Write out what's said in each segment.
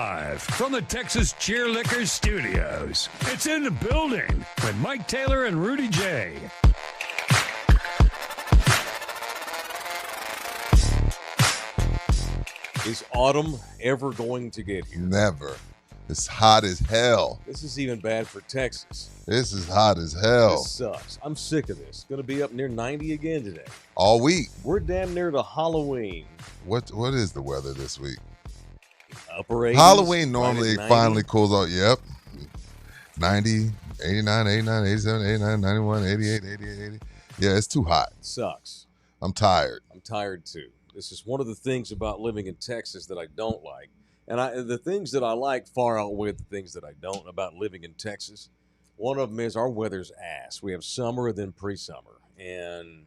Live from the Texas Cheer Liquors Studios. It's in the building with Mike Taylor and Rudy J. Is autumn ever going to get here? Never. It's hot as hell. This is even bad for Texas. This is hot as hell. This sucks. I'm sick of this. Going to be up near 90 again today. All week. We're damn near to Halloween. What is the weather this week? Upper 80s. Halloween normally -90. finally cools out. Yep. 90, 89, 89, 87, 89, 91, 88, 88, 80. Yeah, it's too hot. Sucks. I'm tired. I'm tired too. This is one of the things about living in Texas that I don't like. And the things that I like far outweigh the things that I don't about living in Texas. One of them is our weather's ass. We have summer, then pre-summer. And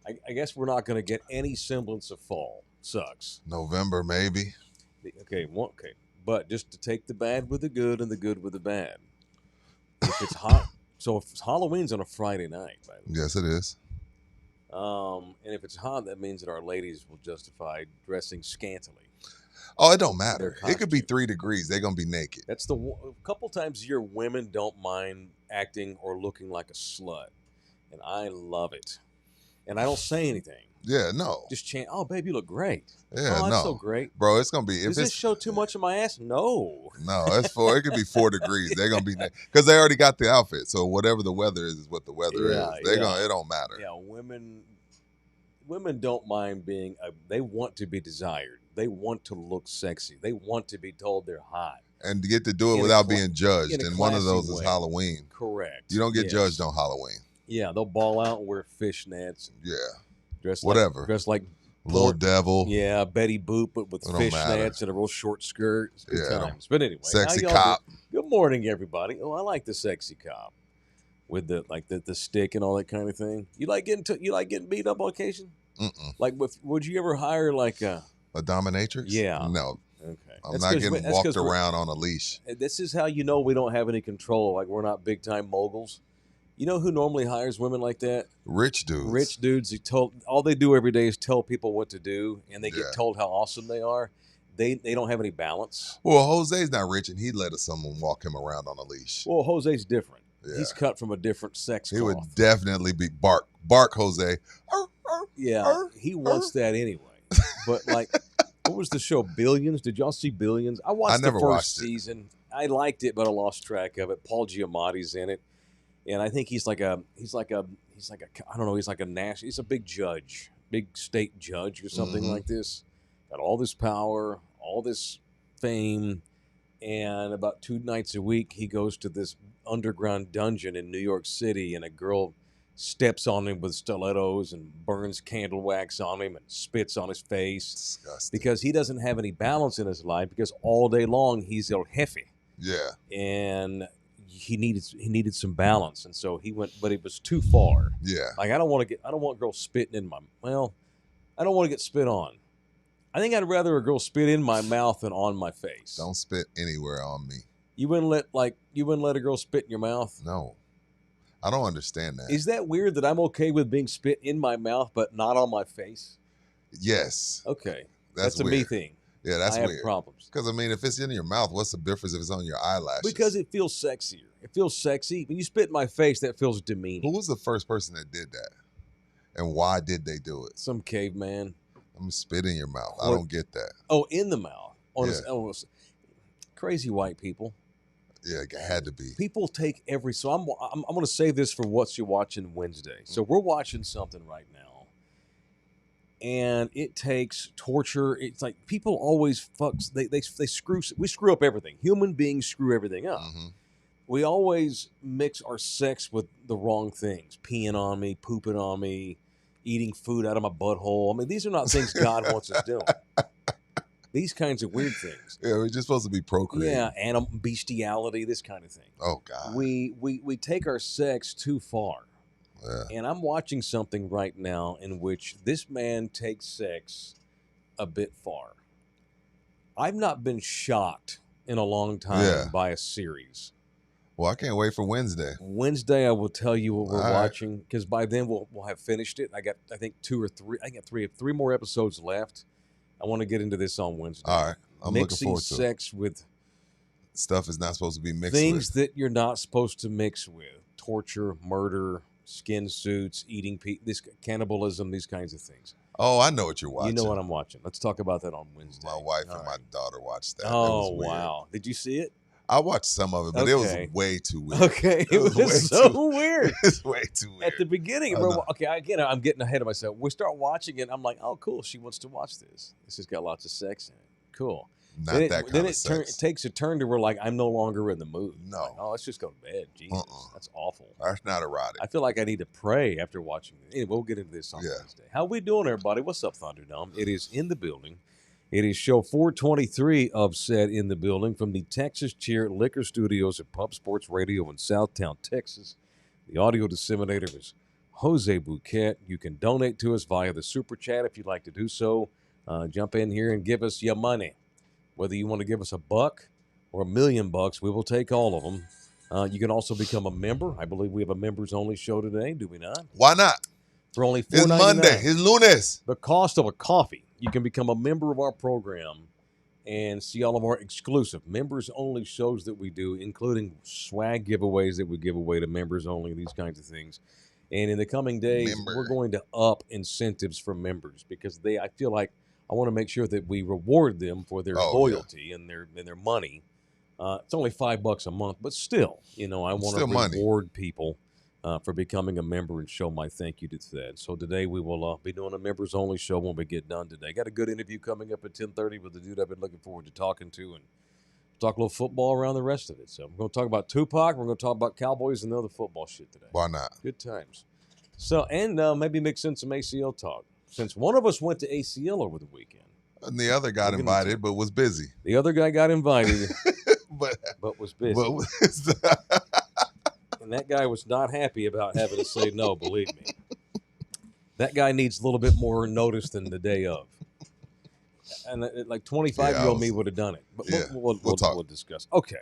I guess we're not going to get any semblance of fall. Sucks. November, maybe. Okay. But just to take the bad with the good and the good with the bad. If it's hot, so if Halloween's on a Friday night, by the way. Yes, it is. And if it's hot, that means that our ladies will justify dressing scantily. Oh, it don't matter. Their It could be costume. 3 degrees. They're going to be naked. That's a couple times a year women don't mind acting or looking like a slut. And I love it. And I don't say anything. Yeah, no. Just chant, oh, babe, you look great. Yeah, oh, that's no. so great. Bro, it's going to be. Does this show too much of my ass? No. No, it's it could be 4 degrees. They're going to be naked. Because they already got the outfit. So whatever the weather is what the weather is. It don't matter. Yeah, women don't mind being, they want to be desired. They want to look sexy. They want to be told they're hot. And to get to do it In a without cla- being judged. in a And one of those classy is way. Halloween. Correct. You don't get Yes. judged on Halloween. Yeah, they'll ball out and wear fishnets. And Yeah. dress Whatever. Dress like Little devil. Yeah, Betty Boop, but with It don't matter. fishnets and a real short skirt. It's good Yeah. times. But anyway, Sexy how y'all cop. do- Good morning, everybody. Oh, I like the sexy cop with the stick and all that kind of thing. You like getting beat up on occasion? Mm-mm. Like, would you ever hire like a? A dominatrix? Yeah. No. Okay, I'm That's not 'cause getting that's walked 'cause we're- around on a leash. This is how you know we don't have any control. Like we're not big time moguls. You know who normally hires women like that? Rich dudes. Rich dudes who all they do every day is tell people what to do, and they Yeah. get told how awesome they are. They don't have any balance. Well, Jose's not rich, and he'd let someone walk him around on a leash. Well, Jose's different. Yeah. He's cut from a different sex He cloth. would definitely be bark, Jose. Yeah, he wants that anyway. But like, what was the show? Billions? Did y'all see Billions? I watched never the first watched it. season. I liked it, but I lost track of it. Paul Giamatti's in it, and I think he's like a I don't know. He's like a national. He's a big judge, big state judge or something Mhm. like this. Got all this power, all this fame, and about 2 nights a week he goes to this underground dungeon in New York City, and a girl steps on him with stilettos and burns candle wax on him and spits on his face Disgusting. because he doesn't have any balance in his life because all day long he's el jefe Yeah. and he needed some balance, and so he went, but it was too far. Yeah. Like I don't want girls spitting in I don't want to get spit on. I think I'd rather a girl spit in my mouth than on my face. Don't spit anywhere on me. You wouldn't let a girl spit in your mouth? No. I don't understand that. Is that weird that I'm okay with being spit in my mouth but not on my face? Yes. Okay. That's a me weird. thing. Yeah, that's I have weird. problems. Because, I mean, if it's in your mouth, what's the difference if it's on your eyelashes? Because it feels sexier. It feels sexy. When you spit in my face, that feels demeaning. Who was the first person that did that? And why did they do it? Some caveman. I'm gonna spit in your mouth. I Or- don't get that. Oh, in the mouth. Yeah. Crazy white people. Yeah, it had to be. People take every. So I'm going to say this for what you're watching Wednesday. So we're watching something right now, and it takes torture. It's like people always fuck. They screw. We screw up everything. Human beings screw everything up. Mhm. We always mix our sex with the wrong things. Peeing on me, pooping on me, eating food out of my butthole. I mean, these are not things God wants us doing. These kinds of weird things. Yeah, we're just supposed to be procreating. Yeah, animal bestiality, this kind of thing. Oh God. We take our sex too far. Yeah. And I'm watching something right now in which this man takes sex a bit far. I've not been shocked in a long time Yeah. by a series. Well, I can't wait for Wednesday. Wednesday, I will tell you what we're All right. watching because by then we'll have finished it. I got three more episodes left. I want to get into this on Wednesday. All right. I'm looking Mixing forward to it. sex with stuff is not supposed to be mixed Things with. that you're not supposed to mix with. Torture, murder, skin suits, eating this cannibalism, these kinds of things. Oh, I know what you're watching. You know what I'm watching. Let's talk about that on Wednesday. My wife All and right. my daughter watched that. Oh, It was weird. wow. Did you see it? I watched some of it, but it was Okay. way too weird. Okay. It was way so weird. It's way too weird. At the beginning, I know. again, I'm getting ahead of myself. We start watching it. I'm like, oh, cool. She wants to watch this. This has got lots of sex in it. Cool. Not Then that kind of sex. it takes a turn to where like I'm no longer in the mood. No. Like, oh, let's just go to bed. Jesus, that's awful. That's not erotic. I feel like I need to pray after watching it. Anyway, we'll get into this on Wednesday. How we doing, everybody? What's up, Thunderdome? It is in the building. It is show 423 of Said in the building from the Texas Cheer Liquor Studios at Pub Sports Radio in Southtown, Texas. The audio disseminator is Jose Bouquet. You can donate to us via the Super Chat if you'd like to do so. Jump in here and give us your money. Whether you want to give us $1 or $1 million, we will take all of them. You can also become a member. I believe we have a members-only show today, do we not? Why not? For only $4.99. It's Monday. It's Lunes. The cost of a coffee. You can become a member of our program and see all of our exclusive members-only shows that we do, including swag giveaways that we give away to members only, these kinds of things. And in the coming days, we're going to up incentives for members because I feel like I want to make sure that we reward them for their loyalty and their money. It's only $5 a month, but still, I want to reward people for becoming a member and show my thank you to that. So today we will be doing a members-only show when we get done today. Got a good interview coming up at 10:30 with the dude I've been looking forward to talking to and talk a little football around the rest of it. So we're going to talk about Tupac. We're going to talk about Cowboys and other football shit today. Why not? Good times. So, and maybe mix in some ACL talk. Since one of us went to ACL over the weekend. And the other got invited, but was busy. The other guy got invited, but was busy. And that guy was not happy about having to say no, believe me. That guy needs a little bit more notice than the day of. And like 25-year-old me would have done it. But we'll discuss. Okay.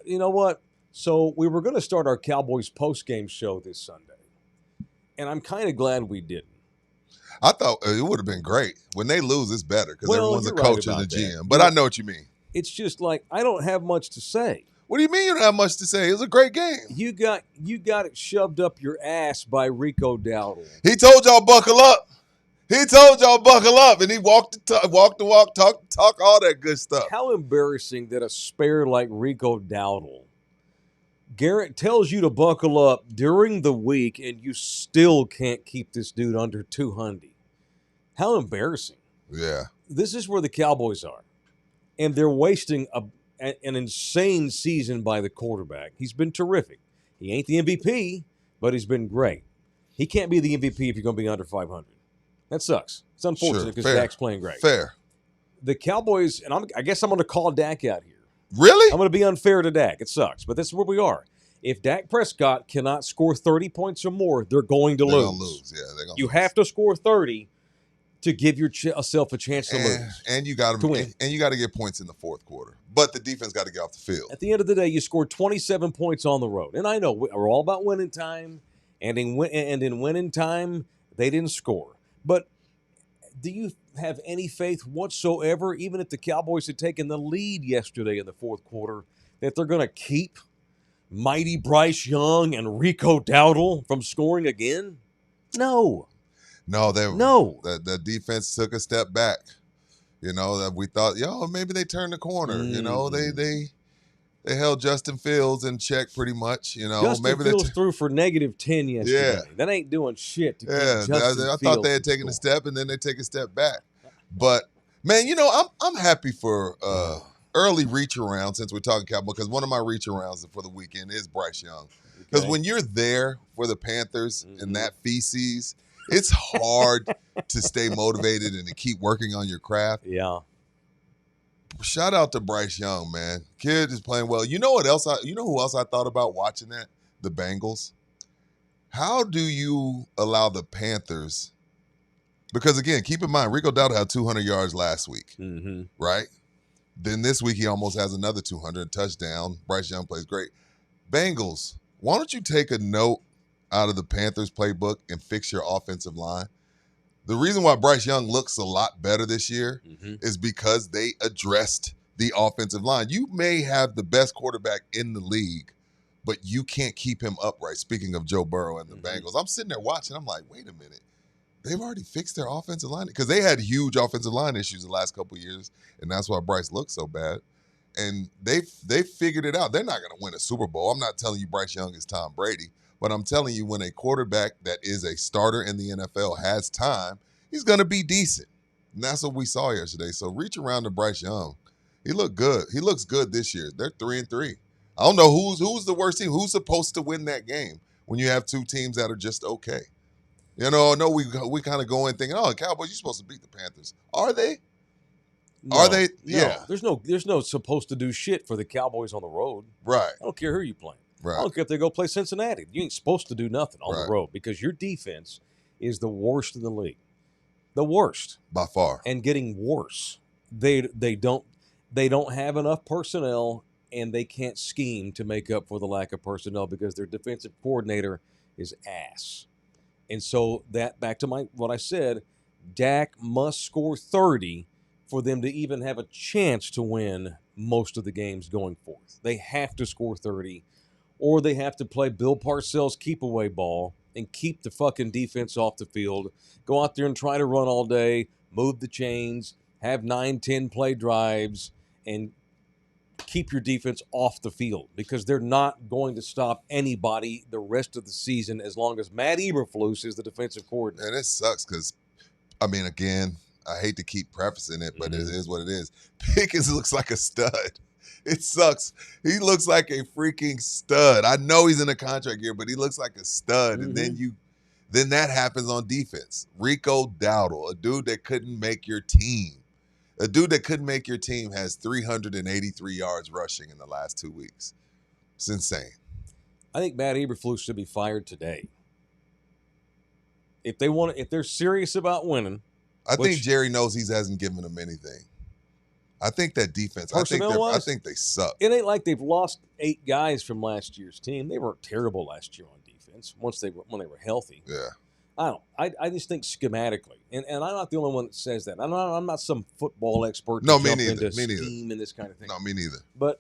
You know what? So we were going to start our Cowboys post-game show this Sunday. And I'm kind of glad we didn't. I thought it would have been great. When they lose, it's better because everyone's a coach and a GM. That. But I know what you mean. It's just like I don't have much to say. What do you mean you don't have much to say? It was a great game. You got it shoved up your ass by Rico Dowdle. He told y'all buckle up. And he walked the walk, talk all that good stuff. How embarrassing that a spare like Rico Dowdle, Garrett tells you to buckle up during the week, and you still can't keep this dude under 200. How embarrassing. Yeah. This is where the Cowboys are. And they're wasting an insane season by the quarterback. He's been terrific. He ain't the MVP, but he's been great. He can't be the MVP if you're going to be under 500. That sucks. It's unfortunate because Dak's playing great. Fair. The Cowboys, and I guess I'm going to call Dak out here. Really? I'm going to be unfair to Dak. It sucks, but this is where we are. If Dak Prescott cannot score 30 points or more, they're going to lose. They're going to lose. Yeah, they're going to You lose. have to score 30 to give yourself a chance to lose. And you got to win. And you got to get points in the fourth quarter. But the defense got to get off the field. At the end of the day, you scored 27 points on the road. And I know we're all about winning time, and in winning time, they didn't score. But do you have any faith whatsoever, even if the Cowboys had taken the lead yesterday in the fourth quarter, that they're going to keep mighty Bryce Young and Rico Dowdle from scoring again? No. No. The defense took a step back. That we thought, maybe they turned the corner. They held Justin Fields in check pretty much. Justin Fields threw for -10 yesterday. Yeah. That ain't doing shit to keep Justin I thought they had taken a step, and then they take a step back. But, man, I'm happy for early reach around since we're talking Cowboys, because one of my reach arounds for the weekend is Bryce Young. Because when you're there for the Panthers in that feces, it's hard to stay motivated and to keep working on your craft. Yeah. Shout out to Bryce Young, man. Kid is playing well. You know what else? You know who else I thought about watching that? The Bengals. How do you allow the Panthers? Because again, keep in mind, Rico Dowdle had 200 yards last week, right? Then this week he almost has another 200 touchdown. Bryce Young plays great. Bengals, why don't you take a note out of the Panthers playbook and fix your offensive line? The reason why Bryce Young looks a lot better this year is because they addressed the offensive line. You may have the best quarterback in the league, but you can't keep him upright. Speaking of Joe Burrow and the Bengals, I'm sitting there watching. I'm like, wait a minute. They've already fixed their offensive line because they had huge offensive line issues the last couple of years, and that's why Bryce looked so bad. And they figured it out. They're not going to win a Super Bowl. I'm not telling you Bryce Young is Tom Brady, but I'm telling you when a quarterback that is a starter in the NFL has time, he's going to be decent. And that's what we saw yesterday. So reach around to Bryce Young. He looked good. He looks good this year. They're 3-3. I don't know who's the worst team. Who's supposed to win that game when you have two teams that are just okay? You know, I know we kind of go in thinking, oh, Cowboys, you're supposed to beat the Panthers. Are they? No, Are they? No. Yeah. There's no supposed to do shit for the Cowboys on the road. Right. I don't care who you playing. Right. I don't care if they go play Cincinnati. You ain't supposed to do nothing on Right. the road because your defense is the worst in the league. The worst. By far. And getting worse. They don't have enough personnel and they can't scheme to make up for the lack of personnel because their defensive coordinator is ass. And so that back to what I said, Dak must score 30 for them to even have a chance to win most of the games going forth. They have to score 30 or they have to play Bill Parcells keep away ball and keep the fucking defense off the field. Go out there and try to run all day, move the chains, have 9-10 play drives and keep your defense off the field because they're not going to stop anybody the rest of the season as long as Matt Eberflus is the defensive coordinator. And it sucks because, I mean, again, I hate to keep prefacing it, but it is what it is. Pickens looks like a stud. It sucks. He looks like a freaking stud. I know he's in a contract year, but he looks like a stud. And then that happens on defense. Rico Dowdle, a dude that couldn't make your team. A dude that couldn't make your team has 383 yards rushing in the last 2 weeks. It's insane. I think Matt Eberflus should be fired today. If they're serious about winning. I think Jerry knows he hasn't given them anything. I think that defense, I think they suck. It ain't like they've lost 8 guys from last year's team. They weren't terrible last year on defense when they were healthy. Yeah. I just think schematically, and I'm not the only one that says that. I'm not some football expert. No, to me jump neither. Into Me neither. scheme and this kind of thing. No, me neither. But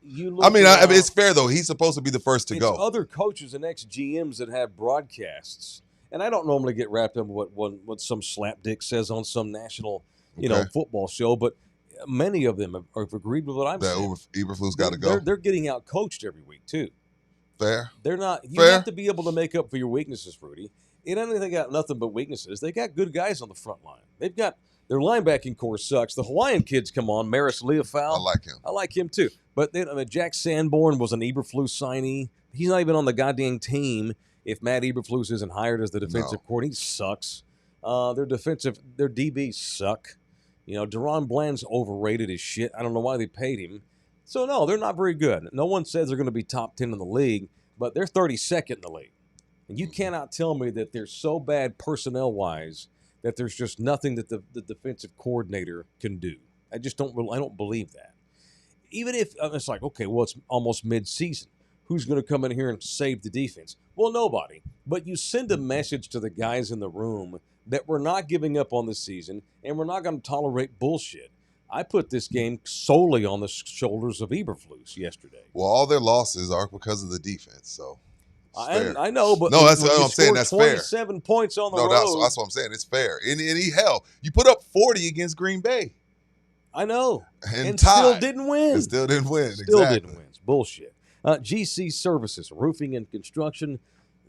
you look. I mean, it's fair though. He's supposed to be the first to go. Other coaches and ex-GMs that have broadcasts, and I don't normally get wrapped up in what some slapdick says on some national, football show, but many of them have agreed with what I'm saying. Eberflus got to go. They're getting out coached every week too. Fair. They're not. You have to be able to make up for your weaknesses, Rudy. It ain't they got nothing but weaknesses. They got good guys on the front line. They've got their linebacking core sucks. The Hawaiian kids come on. Maris Leofau. I like him. I like him too. But Jack Sanborn was an Eberflus signee. He's not even on the goddamn team if Matt Eberflus isn't hired as the defensive coordinator. He sucks. Their DBs suck. Deron Bland's overrated as shit. I don't know why they paid him. So no, they're not very good. No one says they're going to be top 10 in the league, but they're 32nd in the league. And you cannot tell me that they're so bad personnel-wise that there's just nothing that the defensive coordinator can do. I don't believe that. Even if it's like, okay, well, it's almost mid-season. Who's going to come in here and save the defense? Well, nobody. But you send a message to the guys in the room that we're not giving up on the season and we're not going to tolerate bullshit. I put this game solely on the shoulders of Eberflus yesterday. Well, all their losses are because of the defense, so. I know, but no, that's what I'm saying. That's fair. 27 points on the road. No, that's what I'm saying. It's fair. And you put up 40 against Green Bay. I know, and tied. still didn't win. Still didn't win. Still exactly. didn't win. It's bullshit. GC Services, roofing and construction.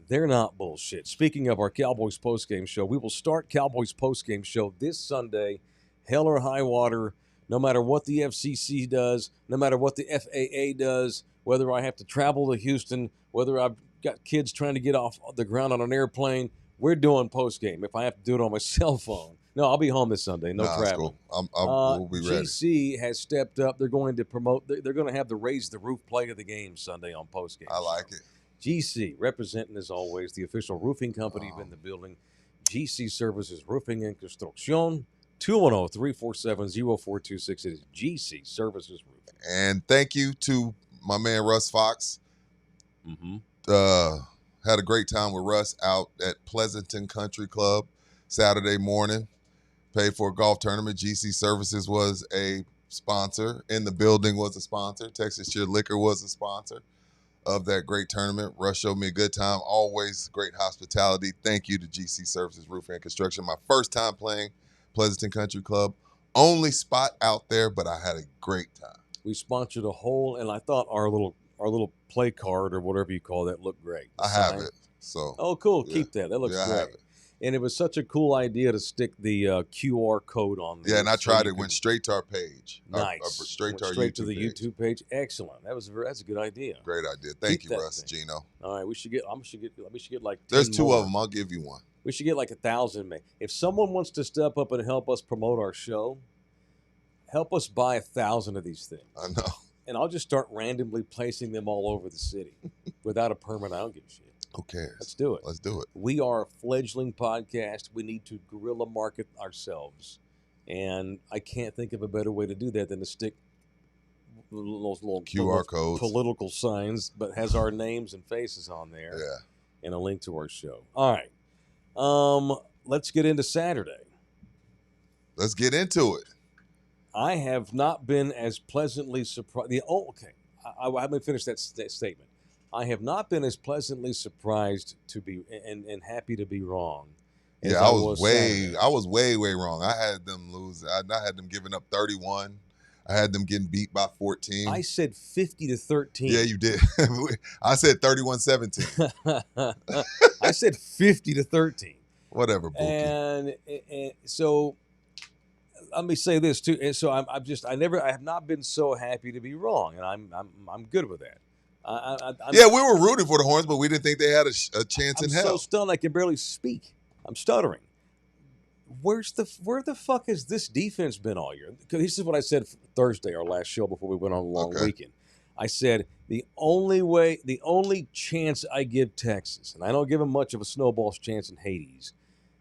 They're not bullshit. Speaking of our Cowboys postgame show, we will start Cowboys postgame show this Sunday, hell or high water. No matter what the FCC does, no matter what the FAA does, whether I have to travel to Houston, whether I've got kids trying to get off the ground on an airplane, we're doing postgame. If I have to do it on my cell phone. No, I'll be home this Sunday. No traveling. Cool. We'll be ready. GC has stepped up. They're going to promote. They're going to have the Raise the Roof play of the game Sunday on postgame. I like it. GC, representing as always, the official roofing company in the building. GC Services Roofing and Construction. 210-347-0426. It is GC Services Roofing. And thank you to my man Russ Fox. Mm-hmm. Had a great time with Russ out at Pleasanton Country Club Saturday morning. Paid for a golf tournament. GC Services was a sponsor in the building was a sponsor. Texas Cheer Liquor was a sponsor of that great tournament. Russ showed me a good time. Always great hospitality. Thank you to GC Services Roofing and Construction. My first time playing Pleasanton Country Club. Only spot out there, but I had a great time. We sponsored a hole, and I thought our little play card or whatever you call that looked great. I have it. So. Oh, cool. Yeah. Keep that. That looks Yeah, I great. have it. And it was such a cool idea to stick the QR code on there. Yeah, and I so tried you it. could- Went straight to our page. Nice. Straight to our straight YouTube to the page. YouTube page. Excellent. That's a good idea. Great idea. Thank Keep you, that Russ, thing. Gino. All right, we should get like 10 There's two more. of them. I'll give you one. We should get like 1,000. If someone wants to step up and help us promote our show, help us buy 1,000 of these things. I know. And I'll just start randomly placing them all over the city without a permit. I don't give a shit. Who cares? Let's do it. Let's do it. We are a fledgling podcast. We need to guerrilla market ourselves. And I can't think of a better way to do that than to stick those little QR codes. political signs, but has our names and faces on there. Yeah. And a link to our show. All right. Let's get into Saturday. Let's get into it. I have not been as pleasantly surprised. Let me finish that statement. I have not been as pleasantly surprised to be and happy to be wrong. as Yeah, I was Saturday. way wrong. I had them lose. I had them giving up 31. I had them getting beat by 14. I said 50-13. Yeah, you did. I said 31-17. I said 50-13. Whatever, Bookie. And so let me say this too. And so I have not been so happy to be wrong, and I'm good with that. Yeah, we were rooting for the Horns, but we didn't think they had a chance in I'm hell. so stunned I can barely speak. I'm stuttering. Where the fuck has this defense been all year? Because this is what I said Thursday, our last show before we went on a long weekend. I said the only chance I give Texas, and I don't give them much of a snowball's chance in Hades.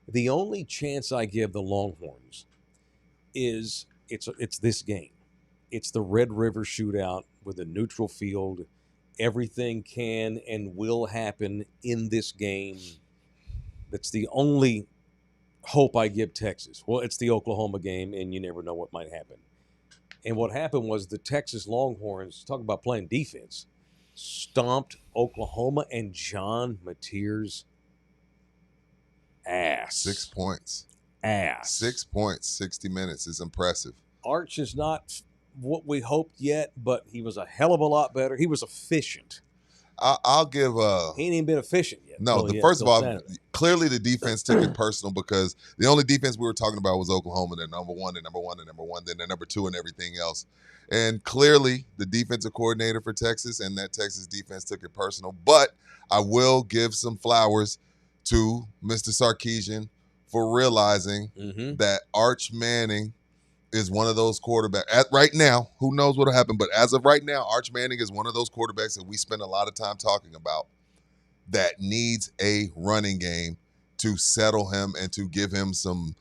The only chance I give the Longhorns is it's this game. It's the Red River Shootout with a neutral field. Everything can and will happen in this game. That's the only hope I give Texas. Well, it's the Oklahoma game, and you never know what might happen. And what happened was the Texas Longhorns, talk about playing defense, stomped Oklahoma and John Mateer's ass. 6 points. Ass. 6 points, 60 minutes is impressive. Arch is not what we hoped yet, but he was a hell of a lot better. He was efficient. I'll give He ain't even been efficient yet. no. First of all, clearly the defense took it personal because the only defense we were talking about was Oklahoma. They're number one, then they're number two, and everything else. And clearly the defensive coordinator for Texas and that Texas defense took it personal. But I will give some flowers to Mr. Sarkisian for realizing that Arch Manning is one of those quarterbacks. Right now, who knows what will happen, but as of right now, Arch Manning is one of those quarterbacks that we spend a lot of time talking about that needs a running game to settle him and to give him some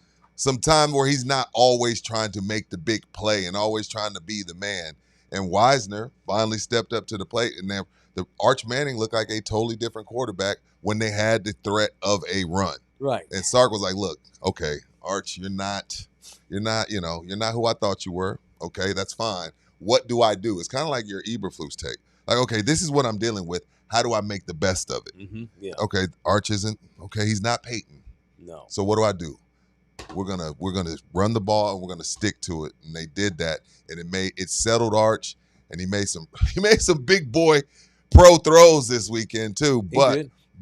time where he's not always trying to make the big play and always trying to be the man. And Wisner finally stepped up to the plate, and then the Arch Manning looked like a totally different quarterback when they had the threat of a run. Right. And Sark was like, "Look, okay, Arch, you're not who I thought you were. Okay, that's fine. What do I do?" It's kind of like your Eberflus take. Like, okay, this is what I'm dealing with. How do I make the best of it? Yeah. Okay, Arch isn't okay. He's not Peyton. No. So what do I do? We're gonna run the ball and we're gonna stick to it. And they did that, and it settled Arch, and he made some big boy pro throws this weekend too.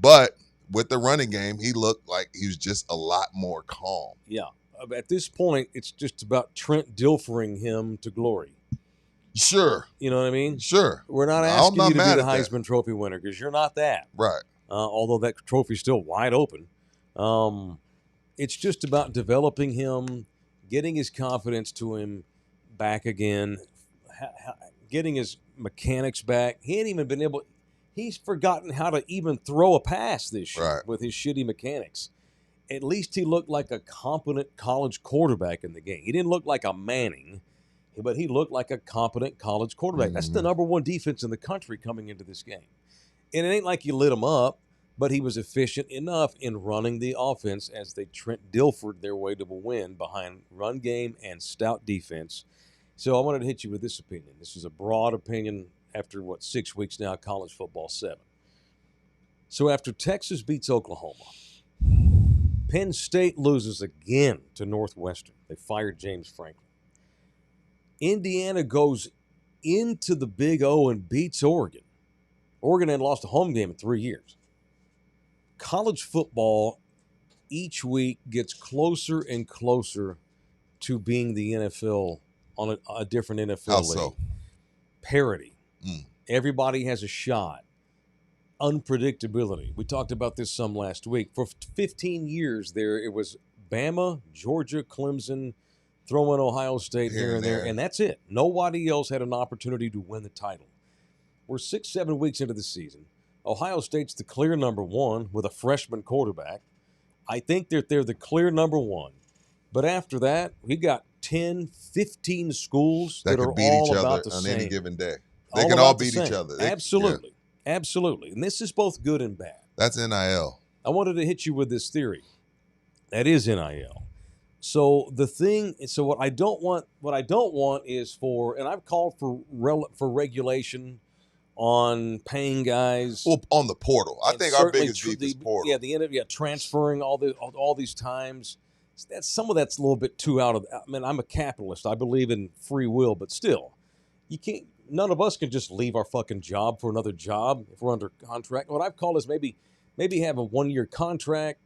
But with the running game, he looked like he was just a lot more calm. Yeah. At this point, it's just about Trent Dilfering him to glory. Sure. You know what I mean? Sure. We're not asking you to be mad the at that. Heisman Trophy winner because you're not that. Right. Although that trophy's still wide open. It's just about developing him, getting his confidence to him back again, getting his mechanics back. He ain't even been able – he's forgotten how to even throw a pass this year with his shitty mechanics. At least he looked like a competent college quarterback in the game. He didn't look like a Manning, but he looked like a competent college quarterback. That's the number one defense in the country coming into this game. And it ain't like you lit him up, but he was efficient enough in running the offense as they Trent Dilfered their way to a win behind run game and stout defense. So I wanted to hit you with this opinion. This is a broad opinion after, 6 weeks now, college football 7. So after Texas beats Oklahoma, Penn State loses again to Northwestern. They fired James Franklin. Indiana goes into the Big O and beats Oregon. Oregon hadn't lost a home game in 3 years. College football each week gets closer and closer to being the NFL on a different NFL How league. so? Parity. Everybody has a shot. Unpredictability. We talked about this some last week. For 15 years there, it was Bama, Georgia, Clemson, throw in Ohio State here and there, and that's it. Nobody else had an opportunity to win the title. We're 6-7 weeks into the season. Ohio State's the clear number one with a freshman quarterback. I think that they're the clear number one. But after that, we got 10, 15 schools that are beat all each about other the on same. any given day. They can all beat each other. Absolutely. Absolutely. And this is both good and bad. That's NIL. I wanted to hit you with this theory. That is NIL. So what I don't want is for, and I've called for regulation on paying guys. Well, on the portal. I think our biggest beef is portal. Yeah, transferring all these times. Some of that's a little bit too out of. I mean, I'm a capitalist. I believe in free will, but still, you can't. None of us can just leave our fucking job for another job if we're under contract. What I've called is maybe have a 1-year contract.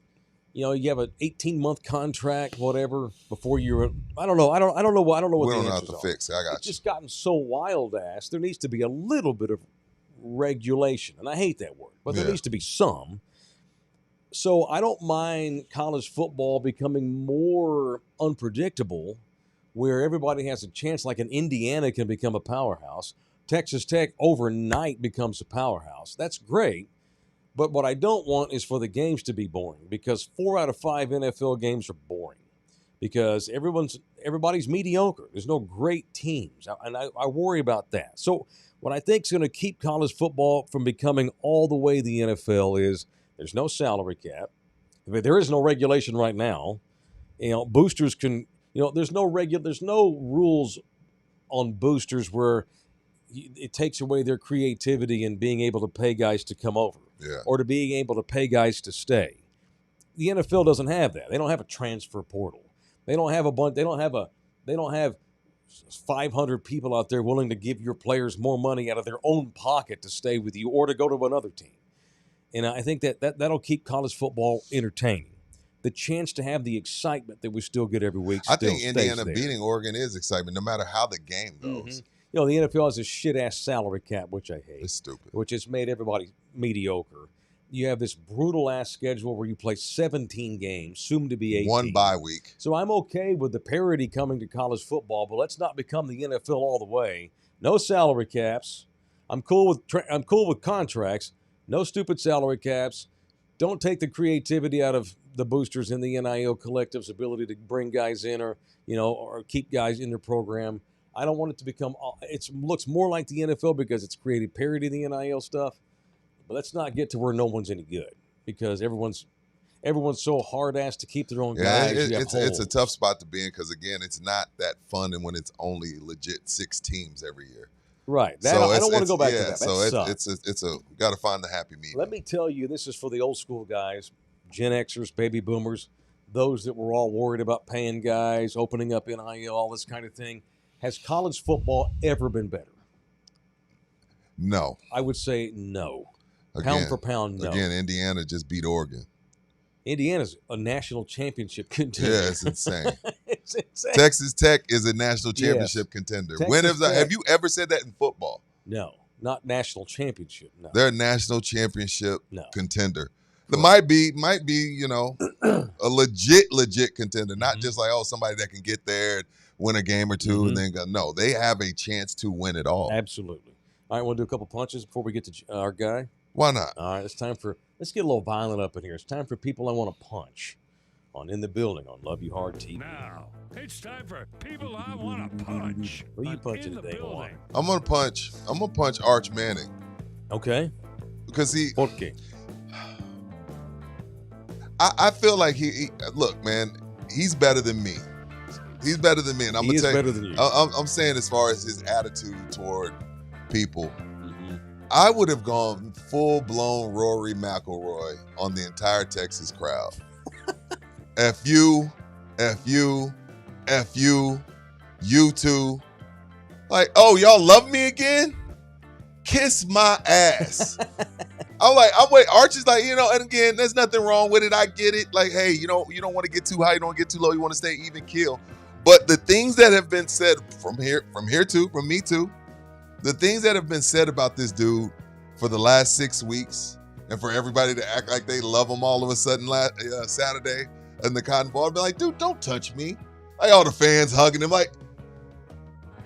You have an 18-month contract, whatever, before you're. I don't know. I don't know what we the don't know how answers to are. fix it. I got It's you. just gotten so wild ass. There needs to be a little bit of regulation, and I hate that word, but there needs to be some. So I don't mind college football becoming more unpredictable, where everybody has a chance, like an Indiana can become a powerhouse. Texas Tech overnight becomes a powerhouse. That's great. But what I don't want is for the games to be boring, because 4 out of 5 NFL games are boring because everybody's mediocre. There's no great teams, and I worry about that. So what I think is going to keep college football from becoming all the way the NFL is there's no salary cap. I mean, there is no regulation right now. Boosters can. There's no rules on boosters where it takes away their creativity and being able to pay guys to come over, or to being able to pay guys to stay. The NFL doesn't have that. They don't have a transfer portal. They don't have a bunch. They don't have 500 people out there willing to give your players more money out of their own pocket to stay with you or to go to another team. And I think that'll keep college football entertaining. The chance to have the excitement that we still get every week. I think Indiana beating Oregon is excitement, no matter how the game goes. The NFL has a shit-ass salary cap, which I hate. It's stupid. Which has made everybody mediocre. You have this brutal-ass schedule where you play 17 games, soon to be 18. One bye week. So I'm okay with the parity coming to college football, but let's not become the NFL all the way. No salary caps. I'm cool with contracts. No stupid salary caps. Don't take the creativity out of the boosters and the NIL collective's ability to bring guys in or keep guys in their program. I don't want it to become. It looks more like the NFL because it's created parity in the NIL stuff. But let's not get to where no one's any good because everyone's so hard-ass to keep their own guys. It's a tough spot to be in because, again, it's not that fun and when it's only legit 6 teams every year. Right. I don't want to go back to that. So we got to find the happy medium. Let me tell you, this is for the old school guys, Gen Xers, baby boomers, those that were all worried about paying guys, opening up NIL, all this kind of thing. Has college football ever been better? No. I would say no. Again, pound for pound, no. Again, Indiana just beat Oregon. Indiana's a national championship contender. Yeah, it's insane. It's insane. Texas Tech is a national championship contender. Have you ever said that in football? No, not national championship. No, they're a national championship contender. There might be, a legit contender, not just like somebody that can get there, win a game or two, and then go. No, they have a chance to win it all. Absolutely. All right, we'll do a couple punches before we get to our guy. Why not? All right, let's get a little violent up in here. It's time for people I want to punch on In the Building on Love You Hard TV. Now, it's time for people I want to punch. Who are you punching today, Juan? I'm gonna punch Arch Manning. Okay. Because Okay. I feel like he look, man, he's better than me. He's better than me, and I'm He gonna is tell better you. than you. I'm saying as far as his attitude toward people, Mhm. I would have gone full blown Rory McIlroy on the entire Texas crowd. F you, F you, F you, you two. Like, oh, y'all love me again? Kiss my ass. I'm wait. Arch is like, and again, there's nothing wrong with it. I get it. Like, hey, you don't want to get too high, you don't get too low, you want to stay even keel. But the things that have been said from me too, the things that have been said about this dude for the last 6 weeks, and for everybody to act like they love him all of a sudden Saturday in the Cotton Bowl, I'd be like, dude, don't touch me. Like all the fans hugging him, like,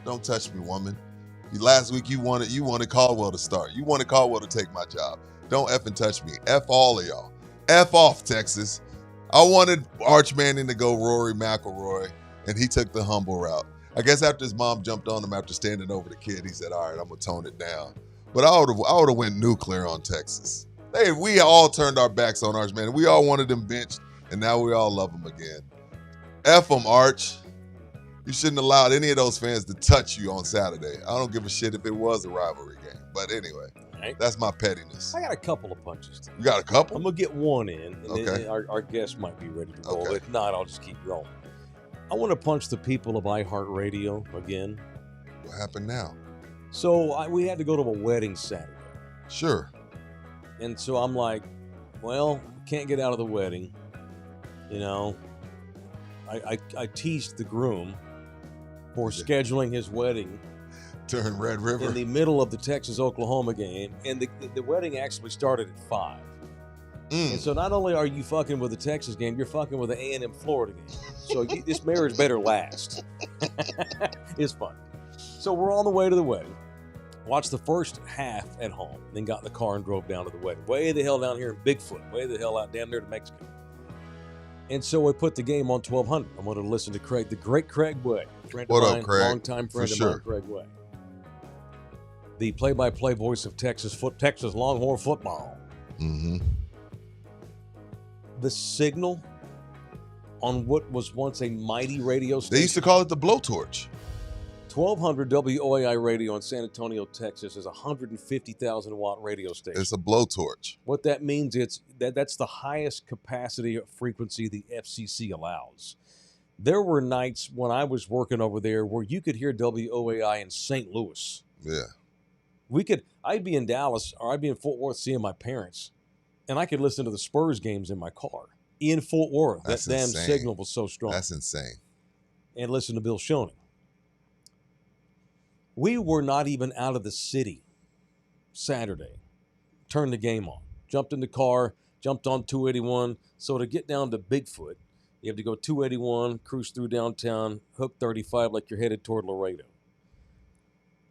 don't touch me, woman. Last week you wanted Caldwell to start. You wanted Caldwell to take my job. Don't effing touch me. F all of y'all. F off, Texas. I wanted Arch Manning to go Rory McIlroy, and he took the humble route. I guess after his mom jumped on him after standing over the kid, he said, all right, I'm going to tone it down. But I would have went nuclear on Texas. We all turned our backs on Arch Manning. We all wanted him benched, and now we all love him again. F him, Arch. You shouldn't have allowed any of those fans to touch you on Saturday. I don't give a shit if it was a rivalry game. But anyway, Right. That's my pettiness. I got a couple of punches today. You got a couple? I'm going to get one in, and Okay. then our guest might be ready to roll. Okay. If not, I'll just keep rolling. I want to punch the people of iHeartRadio again. What happened now? So we had to go to a wedding Saturday. Sure. And so I'm like, well, can't get out of the wedding. I teased the groom for scheduling his wedding Turn Red River. in the middle of the Texas-Oklahoma game. And the wedding actually started at 5. And so not only are you fucking with the Texas game, you're fucking with the A&M Florida game. So this marriage better last. It's fun. So we're on the way to the wedding. Watched the first half at home, then got in the car and drove down to the wedding. Way the hell down here in Bigfoot. Way the hell out down there to Mexico. And so we put the game on 1200. I wanted to listen to Craig, the great Craig Way. What up, Craig? Longtime friend of mine, Craig Way. The play-by-play voice of Texas Longhorn football. Mm-hmm. The signal on what was once a mighty radio station. They used to call it the blowtorch. 1200 WOAI radio in San Antonio, Texas is a 150,000 watt radio station. It's a blowtorch. What that means is that's the highest capacity frequency the FCC allows. There were nights when I was working over there where you could hear WOAI in St. Louis. Yeah. I'd be in Dallas or I'd be in Fort Worth seeing my parents, and I could listen to the Spurs games in my car in Fort Worth. That's that damn insane. signal was so strong. That's insane. And listen to Bill Schoening. We were not even out of the city Saturday. Turned the game on. Jumped in the car, jumped on 281. So to get down to Bigfoot, you have to go 281, cruise through downtown, hook 35 like you're headed toward Laredo.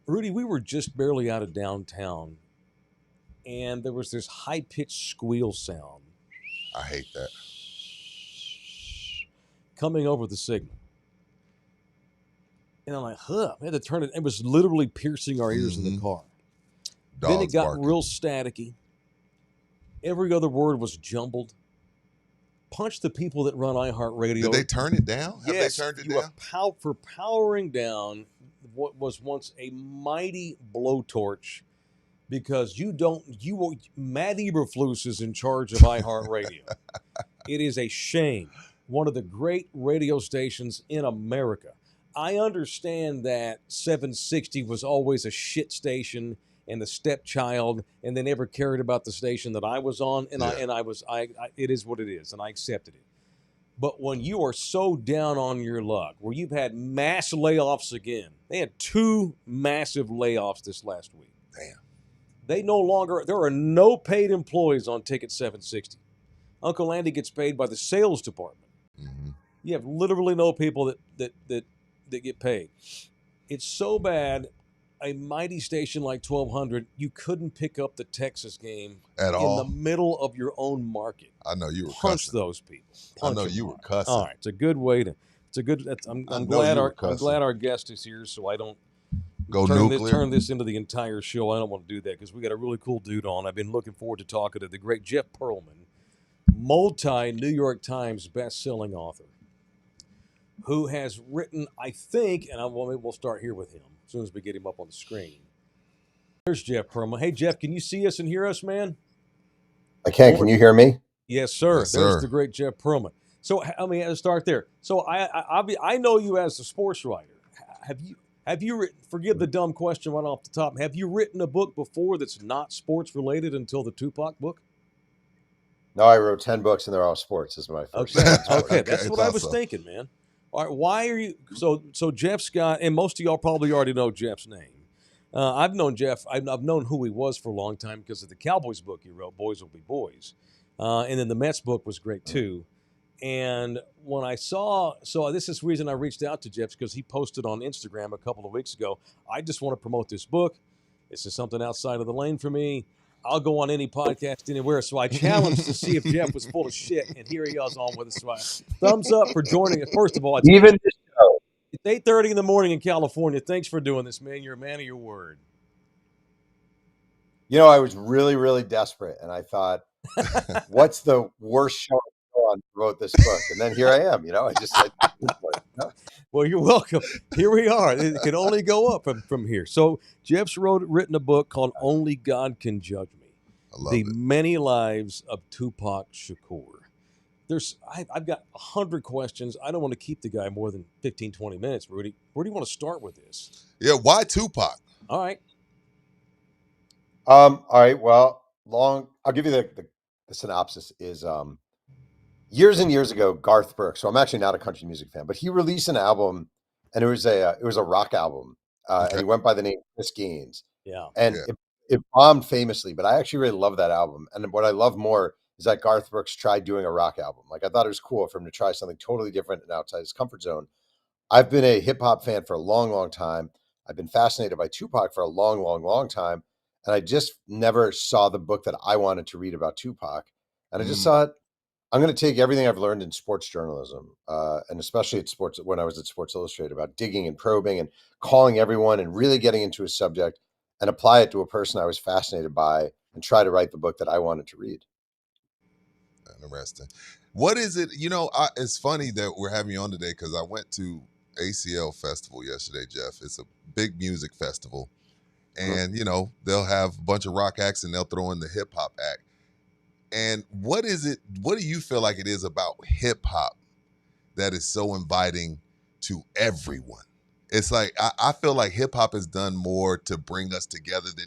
Rudy, we were just barely out of downtown, and there was this high-pitched squeal sound. I hate that. Coming over the signal. And I'm like, I had to turn it. It was literally piercing our ears in the car. Dogs Then it got barking. real staticky. Every other word was jumbled. Punch the people that run iHeartRadio. Did they turn it down? Have Yes, they turned it you down? are for powering down what was once a mighty blowtorch, because Matt Eberflus is in charge of iHeartRadio. It is a shame. One of the great radio stations in America. I understand that 760 was always a shit station and the stepchild, and they never cared about the station that I was on, and it is what it is, and I accepted it. But when you are so down on your luck, where you've had mass layoffs again, they had 2 massive layoffs this last week. Damn. There are no paid employees on Ticket 760. Uncle Andy gets paid by the sales department. Mm-hmm. You have literally no people that get paid. It's so bad. A mighty station like 1200, you couldn't pick up the Texas game At all? in the middle of your own market. I know you were Punch cussing. those people. I know Punch you them. were cussing. All right, it's a good way to. It's a good. I'm I know glad you were I'm cussing. glad our guest is here, so I don't Go turn nuclear. this into the entire show. I don't want to do that because we got a really cool dude on. I've been looking forward to talking to the great Jeff Pearlman, multi-New York Times best-selling author. who has written, I think, and maybe we'll start here with him as soon as we get him up on the screen. There's Jeff Pearlman. Hey, Jeff, can you see us and hear us, man? I can. Can you hear me? Yes, sir. Yes, There's sir. the great Jeff Pearlman. So, I mean, let's start there. So, I know you as a sports writer. Have you written? Forgive the dumb question right off the top. Have you written a book before that's not sports related until the Tupac book? No, I wrote 10 books and they're all sports. This is my first. Okay, sports. okay, that's what I was awesome. thinking, man. All right, why are you so Jeff's got, and most of y'all probably already know Jeff's name. I've known Jeff. I've known who he was for a long time because of the Cowboys book he wrote, "Boys Will Be Boys," and then the Mets book was great too. And when I saw, so this is the reason I reached out to Jeff because he posted on Instagram a couple of weeks ago. I just want to promote this book. This is something outside of the lane for me. I'll go on any podcast anywhere. So I challenged to see if Jeff was full of shit, and here he is on with us. So thumbs up for joining us. First of all, it's Even this show. 8:30 in the morning in California. Thanks for doing this, man. You're a man of your word. You know, I was really, really desperate, and I thought, "What's the worst show on to promote this book?" And then here I am. You know, I just said, Well, you're welcome. Here we are. It can only go up from here. So Jeff's written a book called "Only God Can Judge Me: I love The it. Many Lives of Tupac Shakur." I've got 100 questions. I don't want to keep the guy more than 15, 20 minutes, Rudy. Where do you want to start with this? Yeah, why Tupac? All right. All right. Well, I'll give you the synopsis. Is years and years ago, Garth Brooks. So I'm actually not a country music fan, but he released an album, and it was a rock album, Okay. and he went by the name Chris Gaines. Yeah. And Yeah. it bombed famously, but I actually really love that album. And what I love more is that Garth Brooks tried doing a rock album. Like I thought it was cool for him to try something totally different and outside his comfort zone. I've been a hip hop fan for a long, long time. I've been fascinated by Tupac for a long, long, long time. And I just never saw the book that I wanted to read about Tupac. And I just thought, I'm going to take everything I've learned in sports journalism, and especially at sports when I was at Sports Illustrated, about digging and probing and calling everyone and really getting into a subject and apply it to a person I was fascinated by and try to write the book that I wanted to read. Interesting. What is it? You know, it's funny that we're having you on today because I went to ACL Festival yesterday, Jeff. It's a big music festival. And, you know, they'll have a bunch of rock acts and they'll throw in the hip hop act. And what is it? What do you feel like it is about hip hop that is so inviting to everyone? It's like I feel like hip hop has done more to bring us together than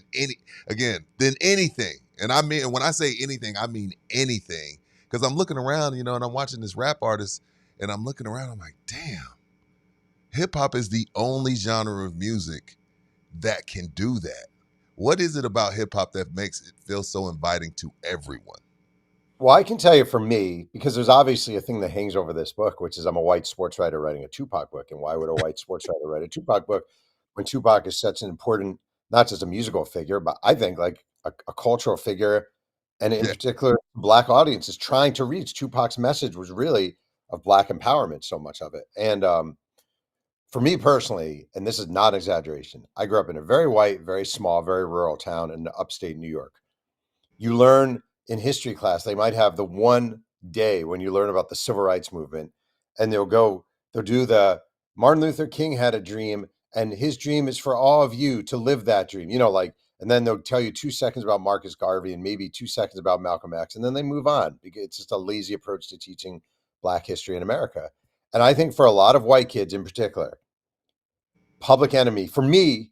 anything. And I mean, when I say anything, I mean anything. Because I'm looking around, you know, and I'm watching this rap artist, and I'm looking around, I'm like, damn, hip hop is the only genre of music that can do that. What is it about hip hop that makes it feel so inviting to everyone? Well, I can tell you for me, because there's obviously a thing that hangs over this book, which is I'm a white sports writer writing a Tupac book. And why would a white sports writer write a Tupac book when Tupac is such an important, not just a musical figure, but I think like a cultural figure, and in Yeah. particular, Black audiences trying to reach. Tupac's message was really of Black empowerment, so much of it. And for me personally, and this is not exaggeration, I grew up in a very white, very small, very rural town in upstate New York. You learn in history class, they might have the one day when you learn about the civil rights movement, and they'll do the Martin Luther King had a dream, and his dream is for all of you to live that dream, you know, like, and then they'll tell you 2 seconds about Marcus Garvey and maybe 2 seconds about Malcolm X, and then they move on because it's just a lazy approach to teaching Black history in America. And I think for a lot of white kids in particular, Public Enemy, for me,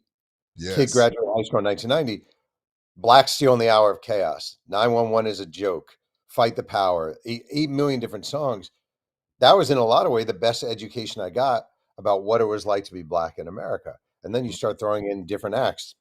kid Yes. graduated high school in 1990, Black Steel in the Hour of Chaos, 911 is a Joke, Fight the Power, 8 million different songs. That was in a lot of way the best education I got about what it was like to be Black in America. And then you start throwing in different acts.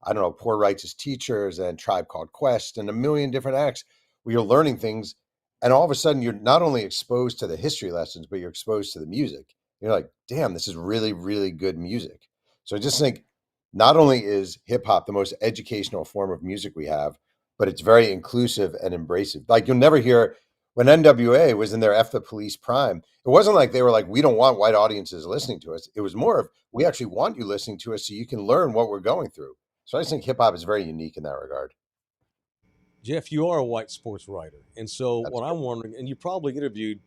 I don't know, Poor Righteous Teachers and Tribe Called Quest and a million different acts where you're learning things. And all of a sudden, you're not only exposed to the history lessons, but you're exposed to the music. You're like, damn, this is really, really good music. So I just think not only is hip hop the most educational form of music we have, but it's very inclusive and embracive. Like you'll never hear when NWA was in their F the Police prime, it wasn't like they were like, we don't want white audiences listening to us. It was more of, we actually want you listening to us so you can learn what we're going through. So I just think hip hop is very unique in that regard. Jeff, you are a white sports writer. And so That's what I'm wondering, and you probably interviewed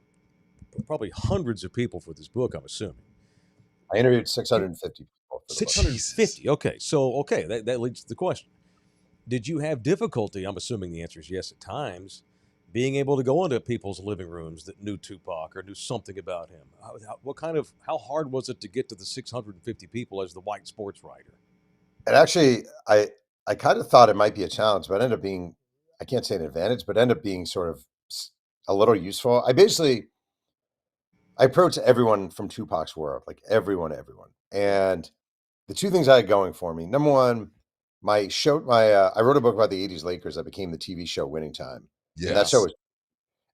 probably hundreds of people for this book, I'm assuming. I interviewed 650 people for the book. 650. Okay. So, that leads to the question. Did you have difficulty? I'm assuming the answer is yes at times, being able to go into people's living rooms that knew Tupac or knew something about him. How hard was it to get to the 650 people as the white sports writer? And actually, I kind of thought it might be a challenge, but it ended up being, I can't say an advantage, but ended up being sort of a little useful. I approached everyone from Tupac's world, like everyone. And the two things I had going for me, number one, I wrote a book about the 80s Lakers that became the TV show Winning Time. And that show Yes. was,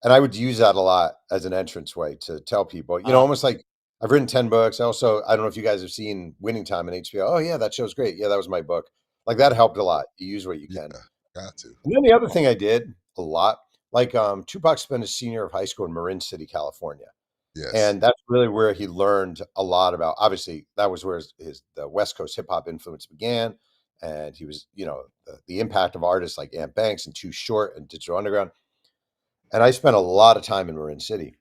and I would use that a lot as an entranceway to tell people, almost like I've written 10 books. I don't know if you guys have seen Winning Time on HBO. Oh yeah, that show's great. Yeah, that was my book. Like that helped a lot. You use what you Yeah. can. Got to. And then the other thing I did a lot, like Tupac spent his senior year of high school in Marin City, California. Yes. And that's really where he learned a lot about, obviously, that was where the West Coast hip hop influence began. And he was, the impact of artists like Ant Banks and Too Short and Digital Underground. And I spent a lot of time in Marin City.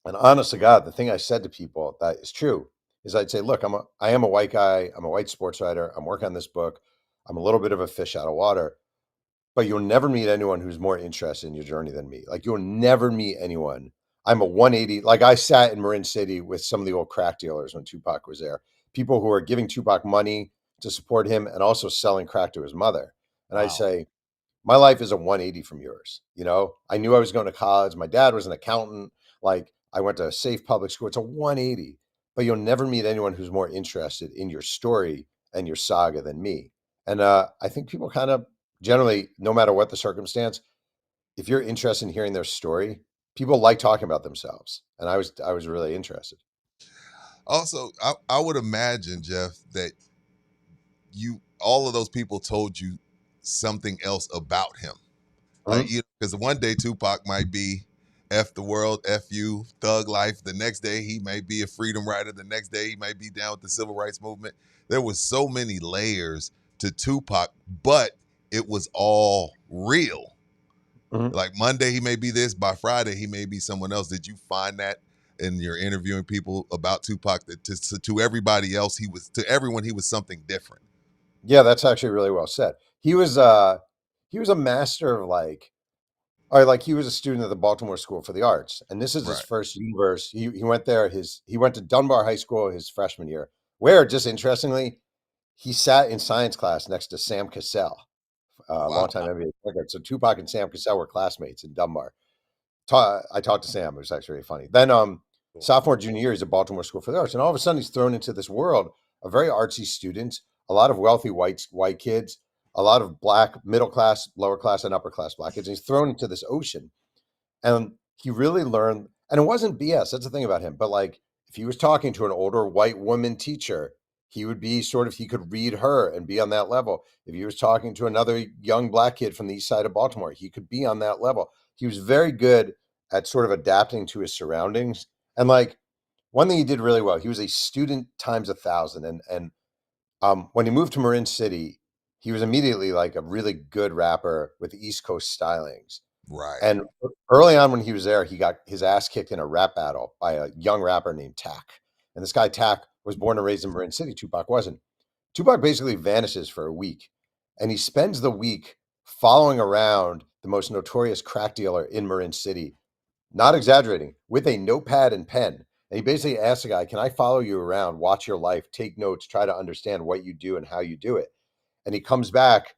And honest to God, the thing I said to people that is true is I'd say, look, I am a white guy. I'm a white sports writer. I'm working on this book. I'm a little bit of a fish out of water. But you'll never meet anyone who's more interested in your journey than me. Like you'll never meet anyone. I'm a 180. Like I sat in Marin City with some of the old crack dealers when Tupac was there. People who are giving Tupac money to support him and also selling crack to his mother. And I Wow. say, my life is a 180 from yours. I knew I was going to college. My dad was an accountant. Like I went to a safe public school. It's a 180. But you'll never meet anyone who's more interested in your story and your saga than me. And I think people kind of generally, no matter what the circumstance, if you're interested in hearing their story, people like talking about themselves. And I was really interested. Also, I would imagine, Jeff, that all of those people told you something else about him. Like, because one day Tupac might be F the world, F you, thug life. The next day he might be a freedom rider. The next day he might be down with the civil rights movement. There was so many layers to Tupac, but it was all real. Like Monday he may be this, by Friday he may be someone else. Did you find that in your interviewing people about Tupac, that to everybody else to everyone he was something different? Yeah, that's actually really well said. He was a master of like he was a student at the Baltimore School for the Arts, and this is his Right. first universe. He went there. He went to Dunbar High School his freshman year, where just interestingly, he sat in science class next to Sam Cassell, a Wow. longtime NBA player. So Tupac and Sam Cassell were classmates in Dunbar. I talked to Sam. It was actually really funny. Then sophomore, junior year, he's at Baltimore School for the Arts, and all of a sudden he's thrown into this world of very artsy students, a lot of wealthy white kids, a lot of black middle class, lower class, and upper class black kids. And he's thrown into this ocean, and he really learned. And it wasn't BS. That's the thing about him. But like, if he was talking to an older white woman teacher, he would be he could read her and be on that level. If he was talking to another young black kid from the east side of Baltimore, he could be on that level. He was very good at sort of adapting to his surroundings. And like one thing he did really well, he was a student times 1,000. And when he moved to Marin City, he was immediately like a really good rapper with East Coast stylings. Right. And early on when he was there, he got his ass kicked in a rap battle by a young rapper named Tack. And this guy Tack was born and raised in Marin City. Tupac wasn't. Tupac basically vanishes for a week, and he spends the week following around the most notorious crack dealer in Marin City, not exaggerating, with a notepad and pen. And he basically asks the guy, "Can I follow you around, watch your life, take notes, try to understand what you do and how you do it?" And he comes back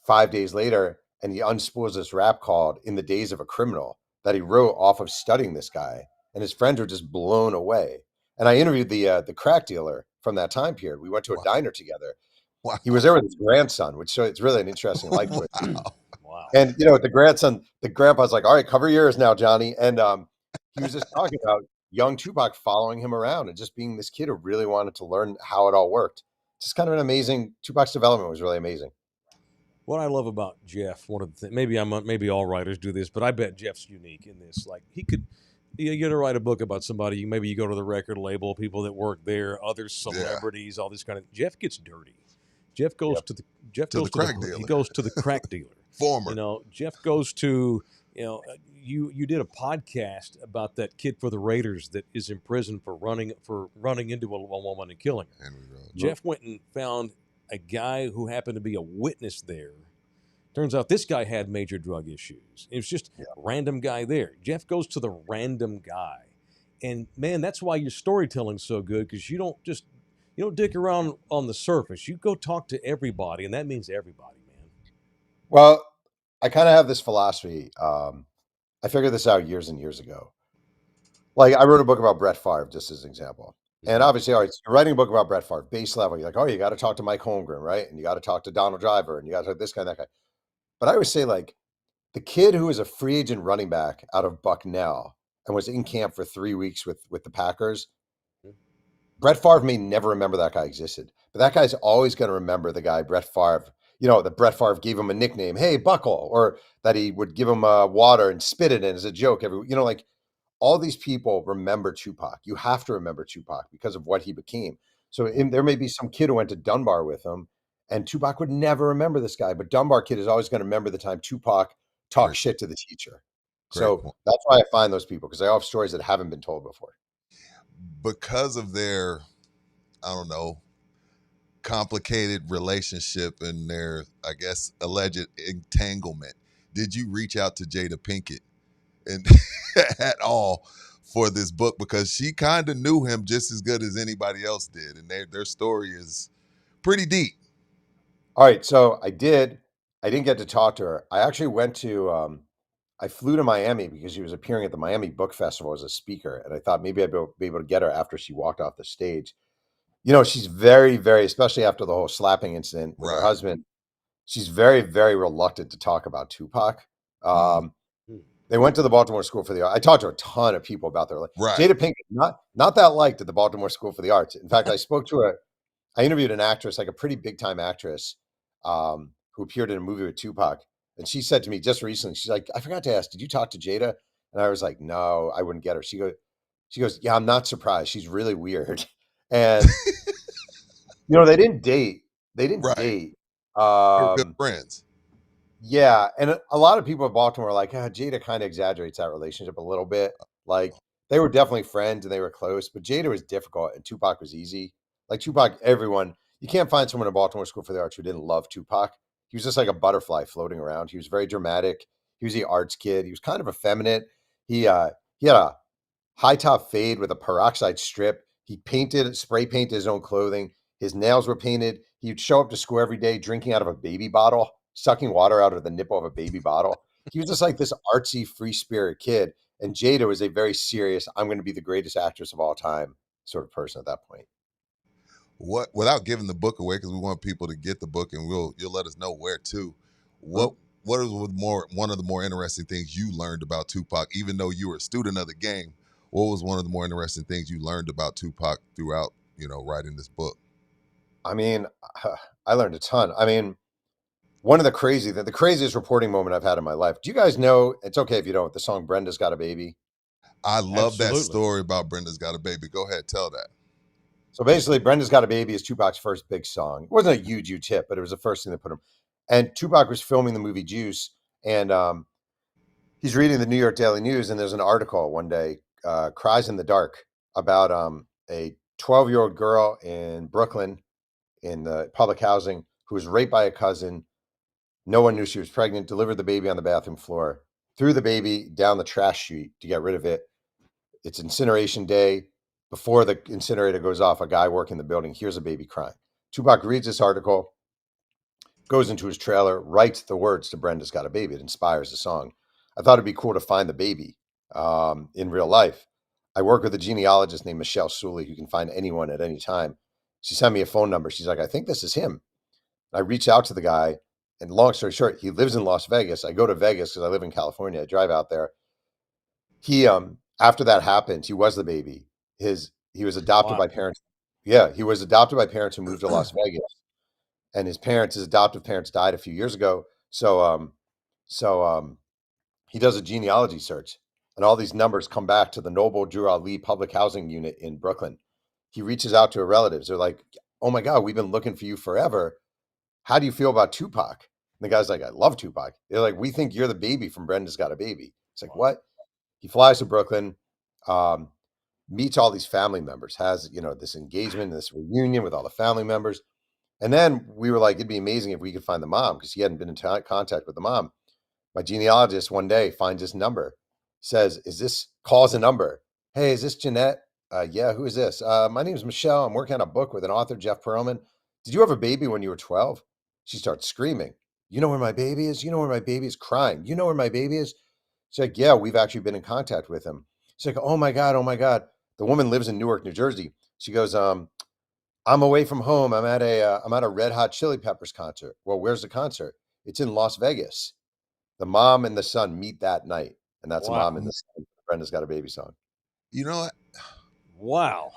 5 days later and he unspools this rap called "In the Days of a Criminal" that he wrote off of studying this guy. And his friends were just blown away. And I interviewed the crack dealer from that time period. We went to a diner together. Wow. He was there with his grandson, which it's really an interesting life twist. Wow. And the grandson, the grandpa's like, "All right, cover your ears now, Johnny." And he was just talking about young Tupac following him around and just being this kid who really wanted to learn how it all worked. Just kind of an amazing Tupac's development was really amazing. What I love about Jeff, one of the things, maybe all writers do this, but I bet Jeff's unique in this. Like you're gonna write a book about somebody. Maybe you go to the record label, people that work there, other celebrities, all this kind of. Jeff gets dirty. Jeff goes to the crack dealer. He goes to the crack dealer. Former. Jeff goes to you did a podcast about that kid for the Raiders that is in prison for running into a woman and killing her. Henry Rhodes. Jeff went and found a guy who happened to be a witness there. Turns out this guy had major drug issues. It was just a random guy there. Jeff goes to the random guy. And man, that's why your storytelling's so good, because you don't dick around on the surface. You go talk to everybody, and that means everybody, man. Well, I kind of have this philosophy. I figured this out years and years ago. Like, I wrote a book about Brett Favre, just as an example. And obviously, all right, so you're writing a book about Brett Favre, base level. You're like, oh, you got to talk to Mike Holmgren, right? And you got to talk to Donald Driver, and you got to talk to this guy and that guy. But I always say, like, the kid who was a free agent running back out of Bucknell and was in camp for 3 weeks with the Packers, Brett Favre may never remember that guy existed. But that guy's always going to remember the guy, Brett Favre. You know, that Brett Favre gave him a nickname, hey, Buckle, or that he would give him water and spit it in as a joke. Like, all these people remember Tupac. You have to remember Tupac because of what he became. So there may be some kid who went to Dunbar with him, and Tupac would never remember this guy. But Dunbar kid is always going to remember the time Tupac talked shit to the teacher. So that's why I find those people, because they all have stories that haven't been told before. Because of their, I don't know, complicated relationship and their, I guess, alleged entanglement, did you reach out to Jada Pinkett and at all for this book? Because she kind of knew him just as good as anybody else did, and their story is pretty deep. All right, so I didn't get to talk to her. I actually went to I flew to Miami because she was appearing at the Miami Book Festival as a speaker, and I thought maybe I'd be able to get her after she walked off the stage. You know, she's very, very, especially after the whole slapping incident with her husband, she's very, very reluctant to talk about Tupac. They went to the Baltimore School for the Arts. I talked to a ton of people about their life. Jada Pinkett, not that liked at the Baltimore School for the Arts. In fact, I interviewed an actress, like a pretty big time actress, who appeared in a movie with Tupac. And she said to me just recently, she's like, I forgot to ask, did you talk to Jada? And I was like, no, I wouldn't get her. She goes, yeah, I'm not surprised. She's really weird. And, they didn't date. They didn't date. They're good friends. Yeah. And a lot of people in Baltimore are like, Jada kind of exaggerates that relationship a little bit. Like, they were definitely friends and they were close, but Jada was difficult and Tupac was easy. Like, Tupac, you can't find someone in Baltimore School for the Arts who didn't love Tupac. He was just like a butterfly floating around. He was very dramatic. He was the arts kid. He was kind of effeminate. He had a high top fade with a peroxide strip. He spray painted his own clothing. His nails were painted. He'd show up to school every day drinking out of a baby bottle, sucking water out of the nipple of a baby bottle. He was just like this artsy, free spirit kid. And Jada was a very serious, I'm going to be the greatest actress of all time sort of person at that point. Without giving the book away, because we want people to get the book, and you'll let us know where to. What is one of the more interesting things you learned about Tupac, even though you were a student of the game? What was one of the more interesting things you learned about Tupac throughout, writing this book? I mean, I learned a ton. I mean, one of the craziest reporting moment I've had in my life. Do you guys know? It's okay if you don't. The song "Brenda's Got a Baby." I love that story about Brenda's Got a Baby. Go ahead, tell that. So basically, Brenda's Got a Baby is Tupac's first big song. It wasn't a huge hit, but it was the first thing that put him. And Tupac was filming the movie Juice, and he's reading the New York Daily News, and there's an article one day, Cries in the Dark, about a 12-year-old girl in Brooklyn in the public housing who was raped by a cousin. No one knew she was pregnant, delivered the baby on the bathroom floor, threw the baby down the trash chute to get rid of it. It's incineration day. Before the incinerator goes off, a guy working the building hears a baby crying. Tupac reads this article, goes into his trailer, writes the words to Brenda's Got a Baby. It inspires the song. I thought it'd be cool to find the baby in real life. I work with a genealogist named Michelle Sully who can find anyone at any time. She sent me a phone number. She's like, I think this is him. I reach out to the guy, and long story short, he lives in Las Vegas. I go to Vegas because I live in California. I drive out there. He after that happened, he was the baby. He was adopted by parents. Yeah, he was adopted by parents who moved to Las Vegas, and his adoptive parents died a few years ago. So he does a genealogy search, and all these numbers come back to the Noble Drew Ali Public Housing Unit in Brooklyn. He reaches out to her relatives. They're like, "Oh my God, we've been looking for you forever. How do you feel about Tupac?" And the guy's like, "I love Tupac." They're like, "We think you're the baby from Brenda's Got a Baby." It's like, what? He flies to Brooklyn, um, meets all these family members, has, this engagement, this reunion with all the family members. And then we were like, it'd be amazing if we could find the mom, because he hadn't been in contact with the mom. My genealogist one day finds this number, calls a number. Hey, is this Jeanette? Yeah, who is this? My name is Michelle. I'm working on a book with an author, Jeff Pearlman. Did you have a baby when you were 12? She starts screaming. You know where my baby is? You know where my baby is? Crying. You know where my baby is? She's like, yeah, we've actually been in contact with him. She's like, oh my God, oh my God. The woman lives in Newark, New Jersey. She goes, I'm away from home. I'm at a Red Hot Chili Peppers concert. Well, where's the concert? It's in Las Vegas. The mom and the son meet that night, and that's a mom and the son. Brenda's Got a Baby song. You know what? Wow.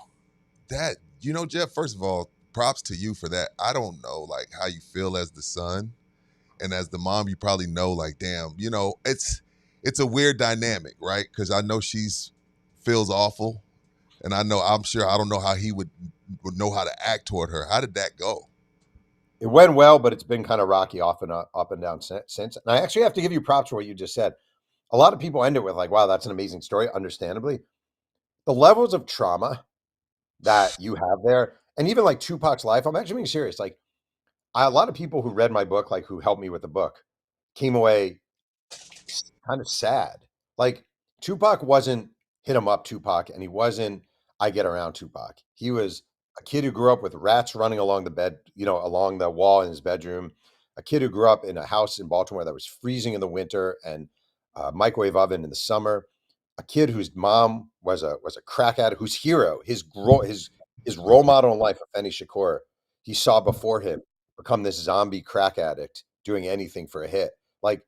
Jeff, first of all, props to you for that. I don't know, like, how you feel as the son, and as the mom, you probably know, like, damn, it's a weird dynamic, right? Because I know feels awful, and I'm sure, I don't know how he would know how to act toward her. How did that go? It went well, but it's been kind of rocky up and down since. And I actually have to give you props for what you just said. A lot of people end it with like, wow, that's an amazing story, understandably. The levels of trauma that you have there, and even like Tupac's life, I'm actually being serious. Like, a lot of people who read my book, like who helped me with the book, came away kind of sad. Like, Tupac wasn't hit 'em up Tupac, and he wasn't I get around Tupac. He was a kid who grew up with rats running along the bed, along the wall in his bedroom. A kid who grew up in a house in Baltimore that was freezing in the winter and a microwave oven in the summer. A kid whose mom was a crack addict, whose hero, his role model in life, Afeni Shakur, he saw before him become this zombie crack addict doing anything for a hit. Like,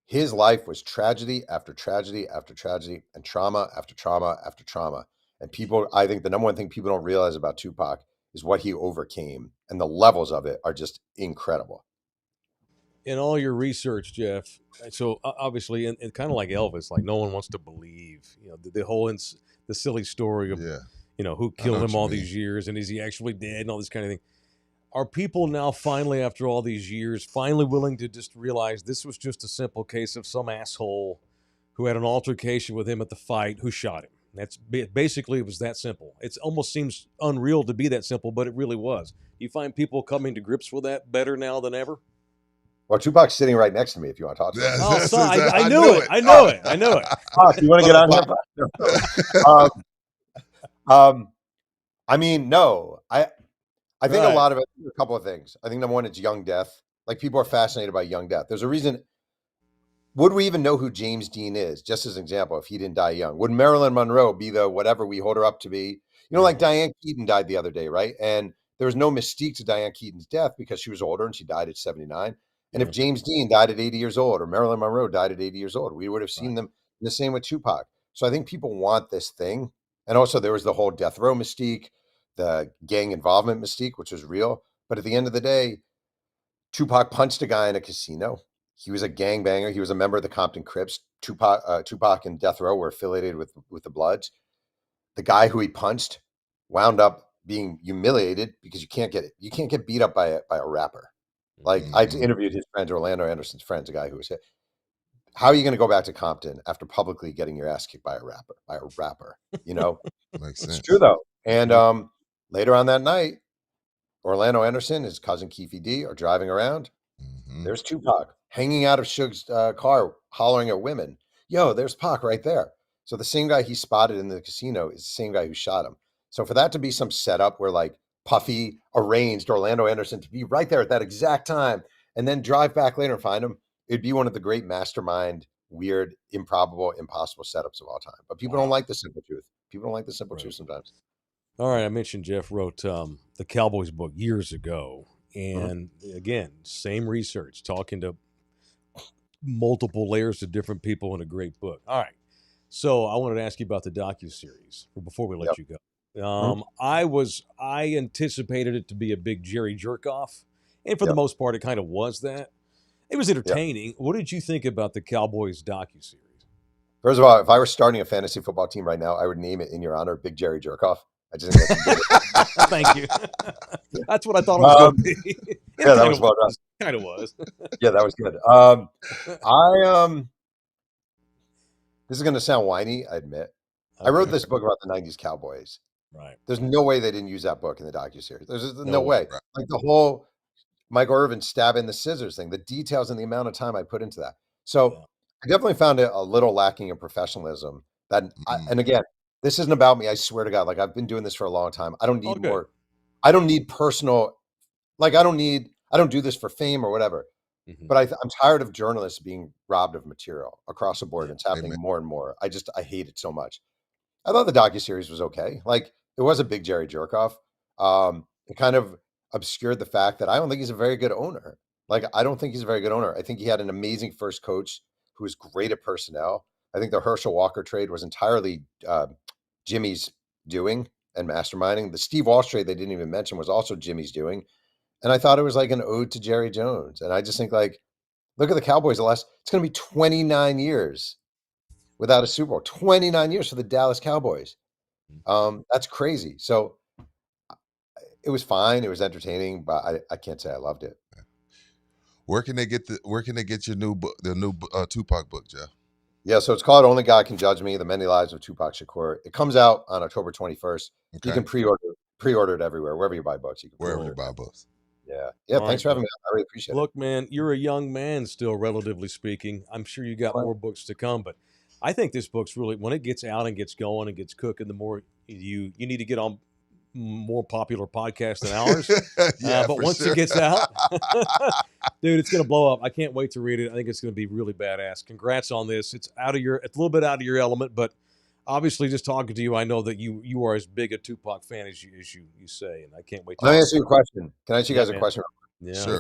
his life was tragedy after tragedy after tragedy and trauma after trauma after trauma. And I think the number one thing people don't realize about Tupac is what he overcame, and the levels of it are just incredible. In all your research, Jeff, so obviously, and kind of like Elvis, like no one wants to believe, the whole the silly story of, who killed him all these years, and is he actually dead, and all this kind of thing. Are people now finally, after all these years, finally willing to just realize this was just a simple case of some asshole who had an altercation with him at the fight who shot him? That's basically, it was that simple. It almost seems unreal to be that simple, but it really was. You find people coming to grips with that better now than ever? Well, Tupac's sitting right next to me if you want to talk to him. Oh, son, I knew it. I knew it. You want to get on here? I mean, no. I think a lot of it, a couple of things. I think number one, it's young death. Like, people are fascinated by young death. There's a reason. Would we even know who James Dean is? Just as an example, if he didn't die young, would Marilyn Monroe be the whatever we hold her up to be? Like Diane Keaton died the other day, right? And there was no mystique to Diane Keaton's death because she was older and she died at 79. And if James Dean died at 80 years old or Marilyn Monroe died at 80 years old, we would have seen them. The same with Tupac. So I think people want this thing. And also there was the whole death row mystique, the gang involvement mystique, which was real. But at the end of the day, Tupac punched a guy in a casino. He was a gangbanger. He was a member of the Compton Crips. Tupac and Death Row were affiliated with the Bloods. The guy who he punched wound up being humiliated because you can't get beat up by a rapper. Like, I interviewed his friends, Orlando Anderson's friends, a guy who was hit. How are you going to go back to Compton after publicly getting your ass kicked by a rapper? Makes sense. It's true though. And later on that night, Orlando Anderson, his cousin Keefe D are driving around. There's Tupac hanging out of Suge's car, hollering at women. Yo, there's Pac right there. So the same guy he spotted in the casino is the same guy who shot him. So for that to be some setup where like Puffy arranged Orlando Anderson to be right there at that exact time and then drive back later and find him, it'd be one of the great mastermind, weird, improbable, impossible setups of all time. But people don't like the simple truth. People don't like the simple truth sometimes. All right, I mentioned Jeff wrote the Cowboys book years ago. And again, same research, talking to multiple layers of different people in a great book. All right. So I wanted to ask you about the docuseries before we let you go. I anticipated it to be a big Jerry jerk-off. And for the most part, it kind of was that. It was entertaining. What did you think about the Cowboys docuseries? First of all, if I were starting a fantasy football team right now, I would name it in your honor, Big Jerry Jerkoff. I just think that's good. Thank you. That's what I thought it was going to be. Yeah, that was well done. Kind of was. Yeah, that was good. This is going to sound whiny, I admit. I wrote this book about the 90s Cowboys. Right. There's no way they didn't use that book in the docuseries. There's no No way. way. Like the whole Michael Irvin stabbing the scissors thing, the details and the amount of time I put into that. So Yeah. I definitely found it a little lacking in professionalism. Mm. And again, this isn't about me. I swear to God, like I've been doing this for a long time. I don't need Okay. more. I don't need personal. Like I don't do this for fame or whatever. Mhm. But I'm tired of journalists being robbed of material across the board. Yeah. It's happening Amen. more and more. I hate it so much. I thought the docuseries was okay. Like it was a big Jerry Jerkoff. It kind of obscured the fact that I don't think he's a very good owner. Like I don't think he's a very good owner. I think he had an amazing first coach who was great at personnel. I think the Herschel Walker trade was entirely Jimmy's doing and masterminding. The Steve Walsh trade they didn't even mention was also Jimmy's doing. And I thought it was like an ode to Jerry Jones. And I just think like, look at the Cowboys. It's going to be 29 years without a Super Bowl. 29 years for the Dallas Cowboys. That's crazy. So it was fine. It was entertaining, but I can't say I loved it. Where can they get your new book, the new Tupac book, Jeff? Yeah, so it's called Only God Can Judge Me: The Many Lives of Tupac Shakur. It comes out on October 21st. Okay. You can pre-order it everywhere, wherever you buy books. You can Wherever pre-order you buy books. Yeah. All Thanks right, for having me. I really appreciate Look, man, you're a young man still, relatively speaking. I'm sure you got Right. more books to come, but I think this book's really, when it gets out and gets going and gets cooking, the more you need to get on more popular podcasts than ours. Yeah, but for once sure. it gets out, dude, it's gonna blow up. I can't wait to read it. I think it's gonna be really badass. Congrats on this. It's a little bit out of your element, but obviously, just talking to you, I know that you are as big a Tupac fan as you say, and I can't wait to Let me ask you a question. Can I ask you Yeah, guys a man. question? Yeah. Sure.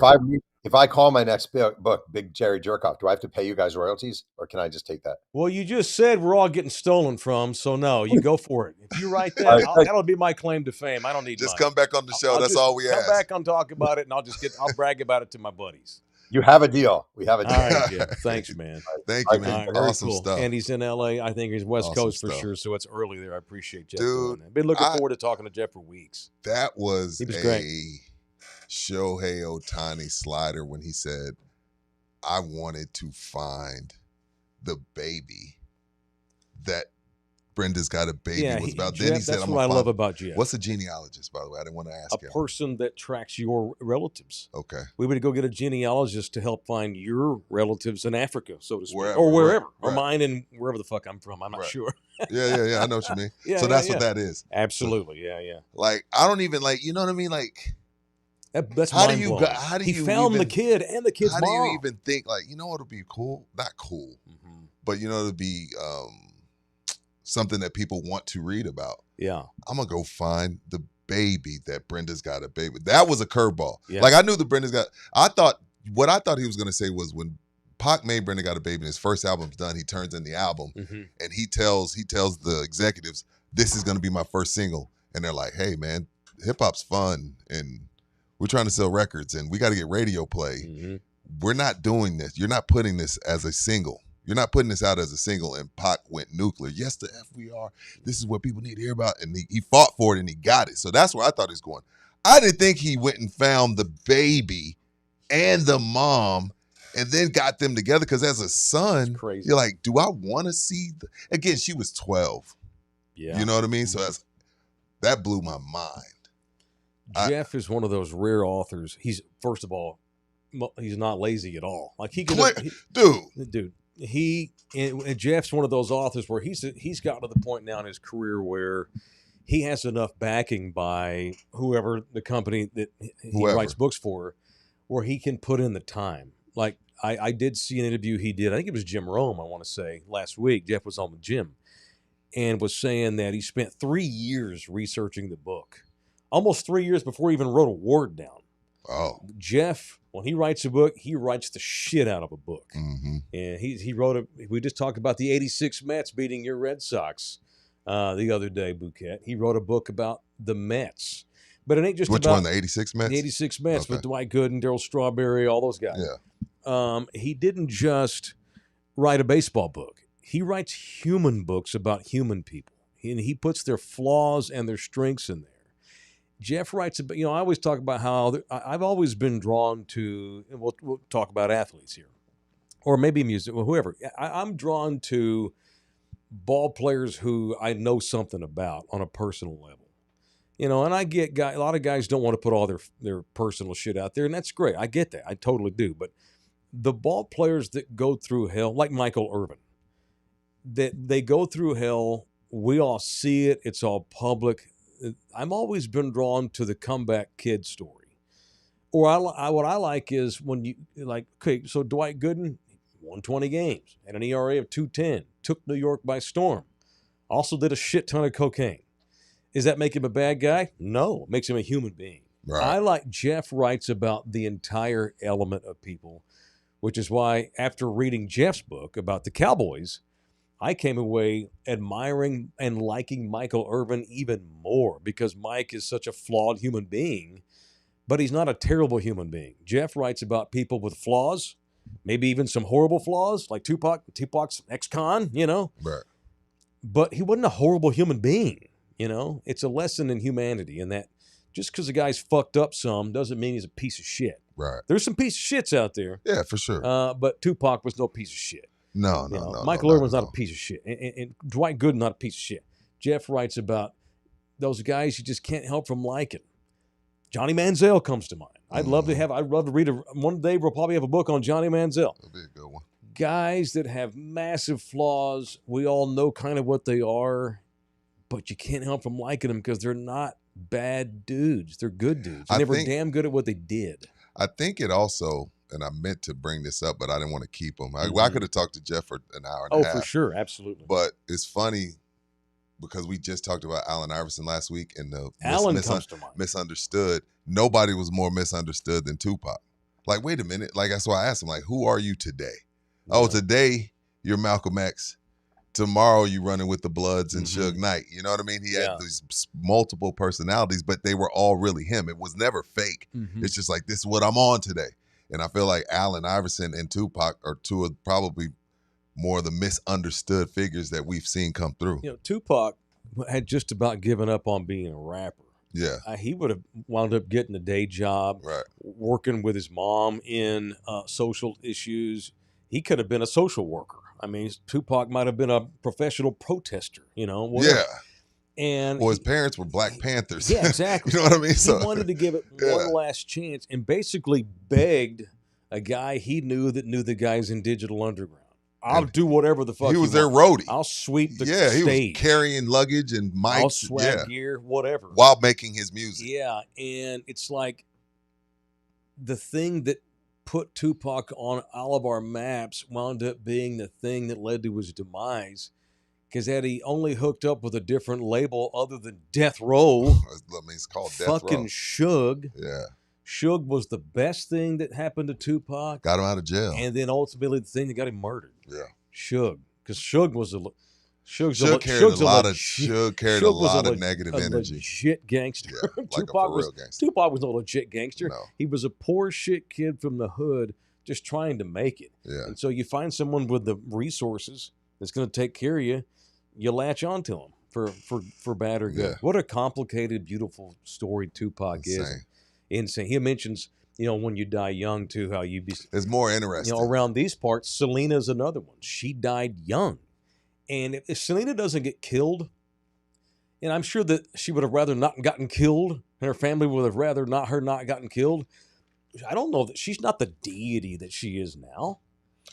If I call my next book Big Jerry Jerkoff, do I have to pay you guys royalties, or can I just take that? Well, you just said we're all getting stolen from, so no, you go for it. If you write that, All right. that'll be my claim to fame. I don't need Just money. come back on the show. I'll That's just all we come ask. back and talk about it, and I'll brag about it to my buddies. You have a deal. We have a deal. All right, Jim. Thanks, man. Thank you, All man. All right, very Awesome cool. stuff. And he's in LA. I think he's West Awesome Coast for stuff. sure, so it's early there. I appreciate Jeff Dude, doing that. Been looking I- forward to talking to Jeff for weeks. That was He was a great. Shohei Ohtani slider when he said, I wanted to find the baby that Brenda's Got a Baby Yeah, was about. Jeff, Then he said, that's I'm what I gonna love find. about Jeff. What's a genealogist, by the way? I didn't want to ask A him. person that tracks your relatives. Okay. We would go get a genealogist to help find your relatives in Africa, so to speak, Wherever, or wherever, right, or right. mine in wherever the fuck I'm from. I'm not Right. sure. Yeah. I know what you mean. Yeah, So yeah, that's yeah. what that is. Absolutely, yeah. Like, I don't even you know what I mean? Like, That's How do mind you blowing. go- how do He you found the even- kid and the kid's how mom. do you even think, you know what would be cool? Not cool, Mhm. but it'd be something that people want to read about. Yeah, I'm gonna go find the baby that Brenda's Got a Baby. That was a curveball. Yeah. Like I knew the Brenda's Got. What I thought he was gonna say was when Pac made Brenda Got a Baby and his first album's done, he turns in the album Mhm. and he tells the executives, this is gonna be my first single, and they're like, hey man, hip hop's fun and we're trying to sell records and we got to get radio play. Mhm. We're not doing this. You're not putting this as a single. You're not putting this out as a single. And Pac went nuclear. Yes, the F we are. This is what people need to hear about. And he fought for it and he got it. So that's where I thought he was going. I didn't think he went and found the baby and the mom and then got them together. Because as a son, It's crazy. you're like, do I want to see? Again, she was 12. Yeah. You know what I mean? So that blew my mind. Jeff is one of those rare authors. He's first of all, he's not lazy at all. Like Dude. And Jeff's one of those authors where he's gotten to the point now in his career where he has enough backing by whoever the company that he writes books for, where he can put in the time. Like I did see an interview he did. I think it was Jim Rome. I want to say last week. Jeff was on with Jim, and was saying that he spent 3 years researching the book. Almost 3 years before he even wrote a word down. Oh. Jeff, when he writes a book, he writes the shit out of a book. Mm-hmm. And he wrote we just talked about the 86 Mets beating your Red Sox the other day, Bouquet. He wrote a book about the Mets. But it ain't just Which about one, the 86 Mets? the 86 Mets Okay. with Dwight Gooden, Darryl Strawberry, all those guys. Yeah. He didn't just write a baseball book. He writes human books about human people. And he puts their flaws and their strengths in there. Jeff writes about, I always talk about how I've always been drawn to, and we'll talk about athletes here, or maybe music, or whoever. I'm drawn to ball players who I know something about on a personal level. And I get a lot of guys don't want to put all their personal shit out there, and that's great. I get that. I totally do. But the ball players that go through hell, like Michael Irvin, that they go through hell, we all see it. It's all public. I've always been drawn to the comeback kid story. Or what I like is when you like, okay, so Dwight Gooden, won 20 games, had an ERA of 2.10, took New York by storm, also did a shit ton of cocaine. Does that make him a bad guy? No, it makes him a human being. Right. I like Jeff writes about the entire element of people, which is why after reading Jeff's book about the Cowboys, I came away admiring and liking Michael Irvin even more because Mike is such a flawed human being. But he's not a terrible human being. Jeff writes about people with flaws, maybe even some horrible flaws, like Tupac's ex-con, Right. But he wasn't a horrible human being, It's a lesson in humanity, and that just because a guy's fucked up some doesn't mean he's a piece of shit. Right. There's some piece of shits out there. Yeah, for sure. But Tupac was no piece of shit. No. Michael Irvin's not a piece of shit. And Dwight Gooden not a piece of shit. Jeff writes about those guys you just can't help from liking. Johnny Manziel comes to mind. I'd love to read one day we'll probably have a book on Johnny Manziel. That'd be a good one. Guys that have massive flaws. We all know kind of what they are, but you can't help from liking them because they're not bad dudes. They're good dudes. And they were damn good at what they did. I think it also, and I meant to bring this up, but I didn't want to keep him. I could have talked to Jeff for an hour and a half. Oh, for sure. Absolutely. But it's funny because we just talked about Allen Iverson last week and the comes to mind. Misunderstood. Nobody was more misunderstood than Tupac. Like, wait a minute. Like, that's why I asked him, like, who are you today? Yeah. Oh, today you're Malcolm X. Tomorrow you running with the Bloods and Suge Knight. You know what I mean? He had these multiple personalities, but they were all really him. It was never fake. Mm-hmm. It's just like, this is what I'm on today. And I feel like Allen Iverson and Tupac are two of probably more of the misunderstood figures that we've seen come through. Tupac had just about given up on being a rapper. Yeah. He would have wound up getting a day job, right, working with his mom in social issues. He could have been a social worker. I mean, Tupac might have been a professional protester, whatever. Yeah. And his parents were Black Panthers. Yeah, exactly. You know what I mean? He wanted to give it one last chance and basically begged a guy he knew that knew the guys in Digital Underground. I'll do whatever the fuck he was their roadie. I'll sweep the stage. He was carrying luggage and mics. I'll swag gear, whatever. While making his music. Yeah, and it's like the thing that put Tupac on all of our maps wound up being the thing that led to his demise. Because had he only hooked up with a different label other than Death Row, I mean, it's called Death Row. Fucking Suge. Yeah. Suge was the best thing that happened to Tupac. Got him out of jail. And then ultimately the thing that got him murdered. Yeah. Suge. Because Suge was Suge carried a lot of negative energy. Legit gangster. Yeah, like Tupac was gangster. Tupac was no legit gangster. No. He was a poor shit kid from the hood just trying to make it. Yeah. And so you find someone with the resources that's going to take care of you, you latch onto him for bad or good. Yeah. What a complicated, beautiful story Tupac is. Insane. He mentions, when you die young too, how you be. It's more interesting. Around these parts, Selena's another one. She died young. And if Selena doesn't get killed, and I'm sure that she would have rather not gotten killed, and her family would have rather not gotten killed. I don't know that she's not the deity that she is now,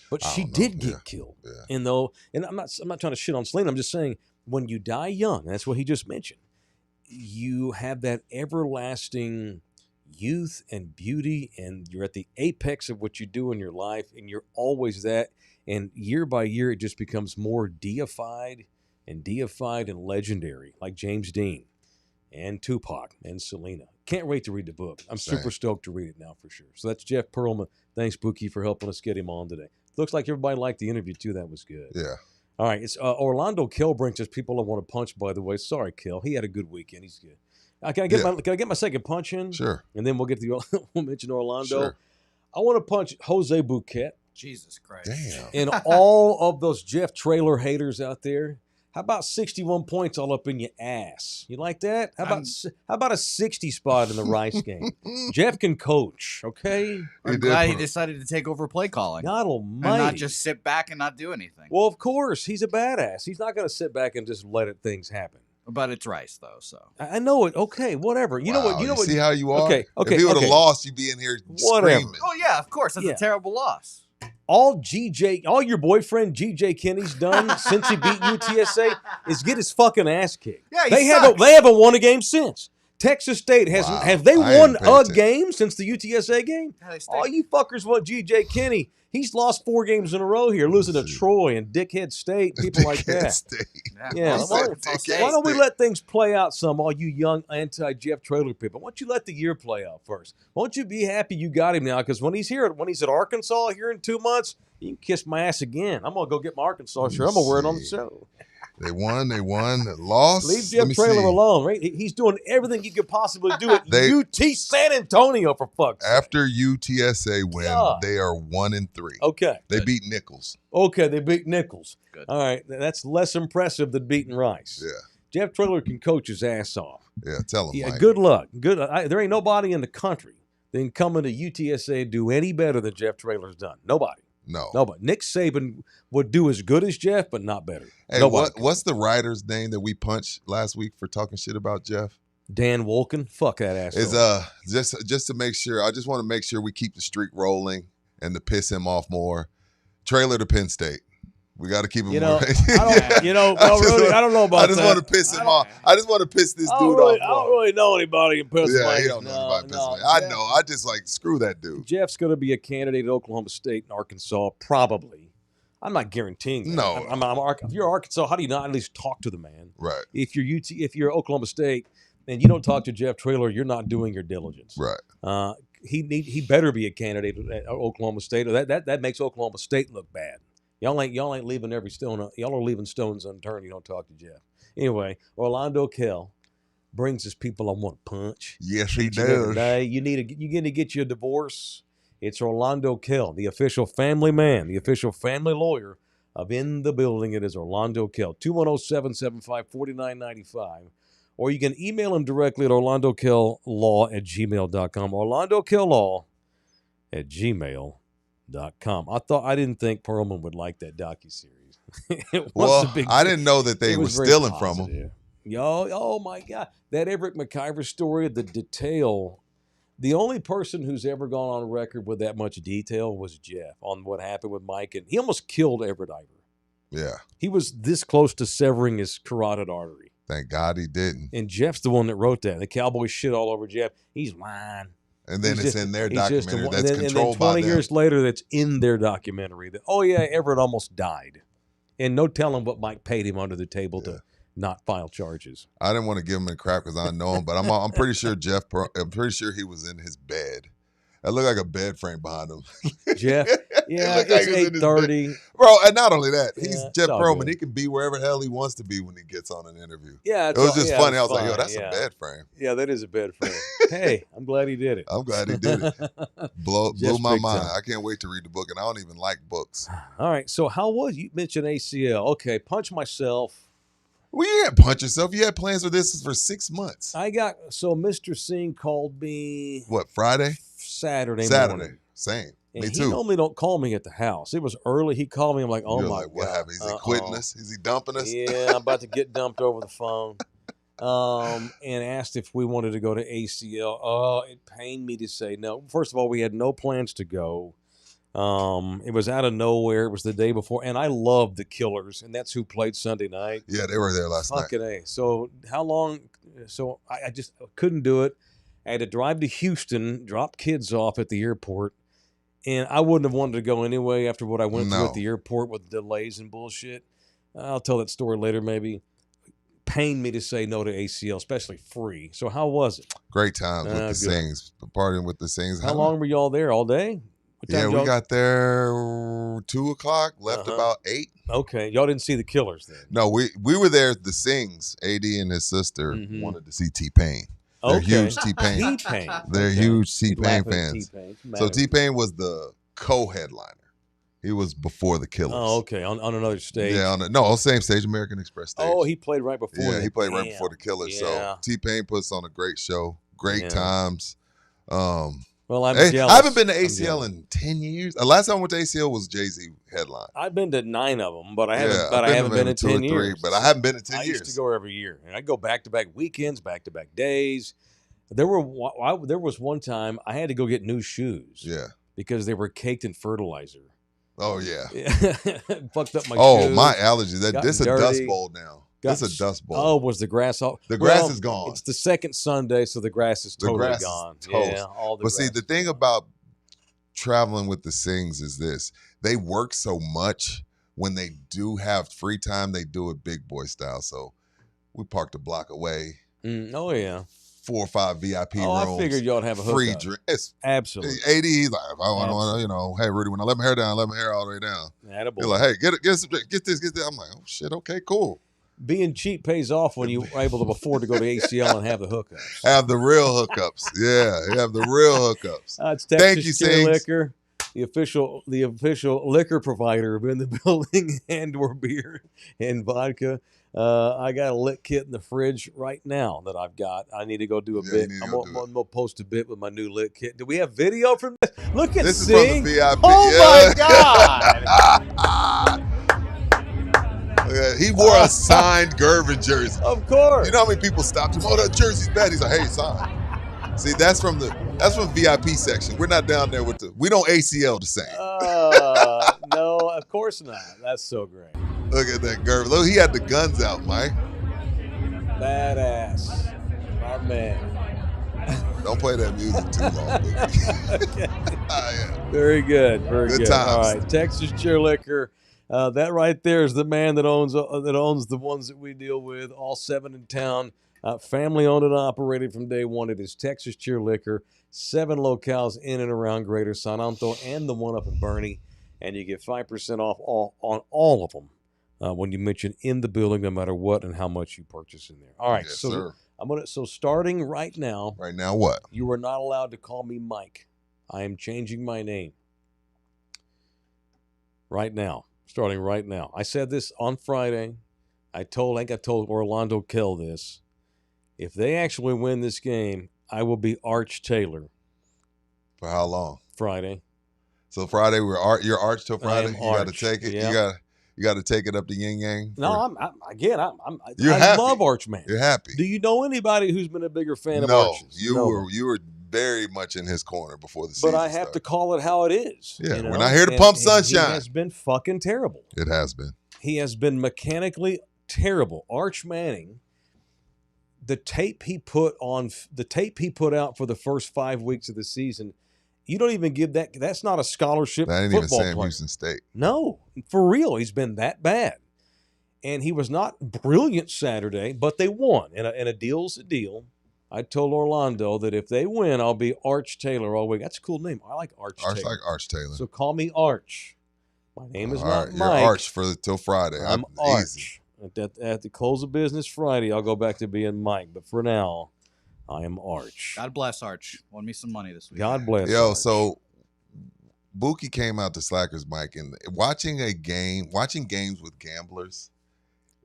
but she did get killed. Yeah. And I'm not trying to shit on Selena. I'm just saying when you die young, that's what he just mentioned. You have that everlasting youth and beauty, and you're at the apex of what you do in your life, and you're always that. And year by year, it just becomes more deified and legendary, like James Dean and Tupac and Selena. Can't wait to read the book. I'm super stoked to read it now for sure. So that's Jeff Pearlman. Thanks, Bookie, for helping us get him on today. Looks like everybody liked the interview, too. That was good. Yeah. All right. It's Orlando Kilbrink, just people I want to punch, by the way. Sorry, Kill. He had a good weekend. He's good. Can I get my second punch in? Sure. And then we'll get to we'll mention Orlando. Sure. I want to punch Jose Bouquet. Jesus Christ. Damn. And all of those Jeff Traylor haters out there. How about 61 points all up in your ass? You like that? How about a 60 spot in the Rice game? Jeff can coach, okay? I'm glad he decided to take over play calling. God almighty. And not just sit back and not do anything. Well, of course. He's a badass. He's not going to sit back and just let things happen. But it's Rice, though, so. I know it. Okay, whatever. You know what? You know what? See how you are? Okay. If he would have lost, you'd be in here screaming. Oh, yeah, of course. That's a terrible loss. All your boyfriend GJ Kenny's done since he beat UTSA is get his fucking ass kicked. Yeah, they haven't won a game since. Texas State hasn't. Have they won a game since the UTSA game? All you fuckers want GJ Kenny. He's lost 4 games in a row here, losing to Troy and Dickhead State, people like that. Yeah, why don't we let things play out some, all you young anti-Jeff Traylor people? Why don't you let the year play out first? Why don't you be happy you got him now? Because when he's at Arkansas here in 2 months, you can kiss my ass again. I'm going to go get my Arkansas shirt. I'm going to wear it on the show. They won, lost. Leave Jeff Traylor alone, right? He's doing everything he could possibly do at UT San Antonio, for fuck's sake. After UTSA win, they are 1-3. Okay. They beat Nichols. Okay, they beat Nichols. Good. All right, that's less impressive than beating Rice. Yeah. Jeff Traylor can coach his ass off. Yeah, tell him, Mike. Good luck. There ain't nobody in the country that can come into UTSA and do any better than Jeff Traylor's done. Nobody. No. Nobody. Nick Saban would do as good as Jeff, but not better. Hey, what's the writer's name that we punched last week for talking shit about Jeff? Dan Wolken. Fuck that asshole. Is just to make sure. I just want to make sure we keep the streak rolling and to piss him off more. Trailer to Penn State. We got to keep him. Rudy, I don't know about that. I just want to piss him off. I just want to piss this dude off. I don't really know anybody in Pennsylvania. Yeah, he don't know anybody in Pennsylvania. I know. I just screw that dude. Jeff's going to be a candidate at Oklahoma State and Arkansas, probably. I'm not guaranteeing that. No. If you're Arkansas, how do you not at least talk to the man? Right. If you're Oklahoma State and you don't talk to Jeff Traylor, you're not doing your diligence. Right. He better be a candidate at Oklahoma State. Or that makes Oklahoma State look bad. Y'all ain't leaving every stone. Y'all are leaving stones unturned. You don't talk to Jeff. Anyway, Orlando Kell brings his people on one punch. Yes, he does. You need to get you a divorce. It's Orlando Kell, the official family man, the official family lawyer of In the Building. It is Orlando Kell, 210-775-4995. Or you can email him directly at orlandokell.law@gmail.com. orlandokell.law@gmail.com. I didn't think Pearlman would like that docuseries. I didn't know that they were stealing from him. Oh my God. That Everett McIver story, the detail. The only person who's ever gone on record with that much detail was Jeff on what happened with Mike. And he almost killed Everett Iver. Yeah. He was this close to severing his carotid artery. Thank God he didn't. And Jeff's the one that wrote that. The Cowboys shit all over Jeff. He's lying. And then it's in their documentary that's controlled by them. 20 years later, that's in their documentary. That, Everett almost died. And no telling what Mike paid him under the table to not file charges. I didn't want to give him a crap because I know him, but I'm pretty sure I'm pretty sure he was in his bed. It looked like a bed frame behind him. Jeff? Yeah, it's 8:30. Bro, and not only that, he's Jeff Pearlman. Good. He can be wherever the hell he wants to be when he gets on an interview. Yeah, it was just funny. I was like, yo, that's a bed frame. Yeah, that is a bed frame. Hey, I'm glad he did it. I'm glad he did it. Blew my mind. I can't wait to read the book, and I don't even like books. All right, so how was you mentioned ACL? Okay, punch myself. Well, you didn't punch yourself. You had plans for this for 6 months. Mr. Singh called me. What, Friday? Saturday morning. Same. And me too. He normally don't call me at the house. It was early. He called me. I'm like, oh my God. What happened? Is he quitting us? Is he dumping us? Yeah, I'm about to get dumped over the phone. And asked if we wanted to go to ACL. Oh, it pained me to say no. First of all, we had no plans to go. It was out of nowhere. It was the day before, and I loved the Killers, and that's who played Sunday night. Yeah, they were there last night. Fucking A. So how long? So I just couldn't do it. I had to drive to Houston, drop kids off at the airport, and I wouldn't have wanted to go anyway after what I went through at the airport with delays and bullshit. I'll tell that story later maybe. Pained me to say no to ACL, especially free. So how was it? Great times with the Sings, partying with the Sings. How long were y'all there? All day? Yeah, we got there 2:00, left about 8. Okay, y'all didn't see the Killers then? No, we were there. The Sings, AD and his sister wanted to see T-Pain. They're huge T-Pain. They're huge T-Pain fans. So T-Pain was the co-headliner. He was before the Killers. Oh, okay. On another stage. Yeah, no, same stage, American Express stage. Oh, he played right before. Yeah, he played right before the Killers. Yeah. So T-Pain puts on a great show, great times. Well, I'm hey, jealous. I haven't been to ACL in 10 years. The last time I went to ACL was Jay-Z headline. I've been to 9 of them, but I haven't been in 10 years. But I haven't been in 10 years. I used to go every year, and I go back-to-back weekends, back-to-back days. There was one time I had to go get new shoes. Yeah, because they were caked in fertilizer. Oh yeah. Fucked up my shoes. Oh, my allergies. This is a dust bowl now. This is a dust bowl. Oh, was the grass all? The grass is gone. It's the second Sunday, so the grass is totally gone. Yeah, all the But see, the thing about traveling with the Sings is this: they work so much. When they do have free time, they do it big boy style. So we parked a block away. Oh yeah. 4 or 5 VIP rooms. I figured y'all'd have a free hookup. drink. It's Absolutely. 80. He's like, if I want to, hey, Rudy, when I let my hair down, I let my hair all the way down. Attaboy. You're like, hey, get this. I'm like, oh shit, okay, cool. Being cheap pays off when you're able to afford to go to ACL and have the hookups. Have the real hookups. Yeah, have the real hookups. It's Texas Thank you, Cheer Sings. Liquor, the official liquor provider in the building, and/or beer and vodka. I got a lit kit in the fridge right now that I've got. I need to go do a bit. I'm gonna post a bit with my new lit kit. Do we have video from this? Look at this. Sing. Is from the VIP. Oh my God! He wore a signed Gervin jersey. Of course. You know how many people stopped him? Oh, that jersey's bad. He's like, hey, sign. See, that's from VIP section. We're not down there with we don't ACL the same. No, of course not. That's so great. Look at that Gervin. Look, he had the guns out, Mike. Badass. My man. Don't play that music too long. Okay. Yeah. Very good. Very good. Times. All right. Texas Cheer Liquor. That right there is the man that owns the ones that we deal with, all 7 in town. Family owned and operated from day one. It is Texas Cheer Liquor. 7 locales in and around Greater San Antonio and the one up in Bernie. And you get 5% off on all of them when you mention in the building, no matter what and how much you purchase in there. All right. Yes, so sir. So starting right now. Right now what? You are not allowed to call me Mike. I am changing my name. Right now. Starting right now. I said this on Friday. I told Orlando Kell this. If they actually win this game, I will be Arch Taylor. For how long? Friday. So Friday, you're Arch till Friday. You got to take it. Yeah. You got to take it up to Yin Yang. No, I happy. love Archman. You're happy. Do you know anybody who's been a bigger fan of No, Arch's? you were very much in his corner before the season. But I have to call it how it is. Yeah, we're not here to pump sunshine. He has been fucking terrible. It has been. He has been mechanically terrible. Arch Manning. The tape he put out for the first 5 weeks of the season, you don't even give that. That's not a scholarship that ain't football even Sam player. Houston State. No, for real, he's been that bad. And he was not brilliant Saturday, but they won. And a deal's a deal. I told Orlando that if they win, I'll be Arch Taylor all week. That's a cool name. I like Arch Taylor. Like Arch Taylor. So call me Arch. My name is not Mike. You're Arch till Friday. I'm Arch. Easy. At the close of business Friday, I'll go back to being Mike. But for now, I am Arch. God bless Arch. Won me some money this week. God bless. Yo, Arch. so Buki came out to Slackers, Mike, and watching games with gamblers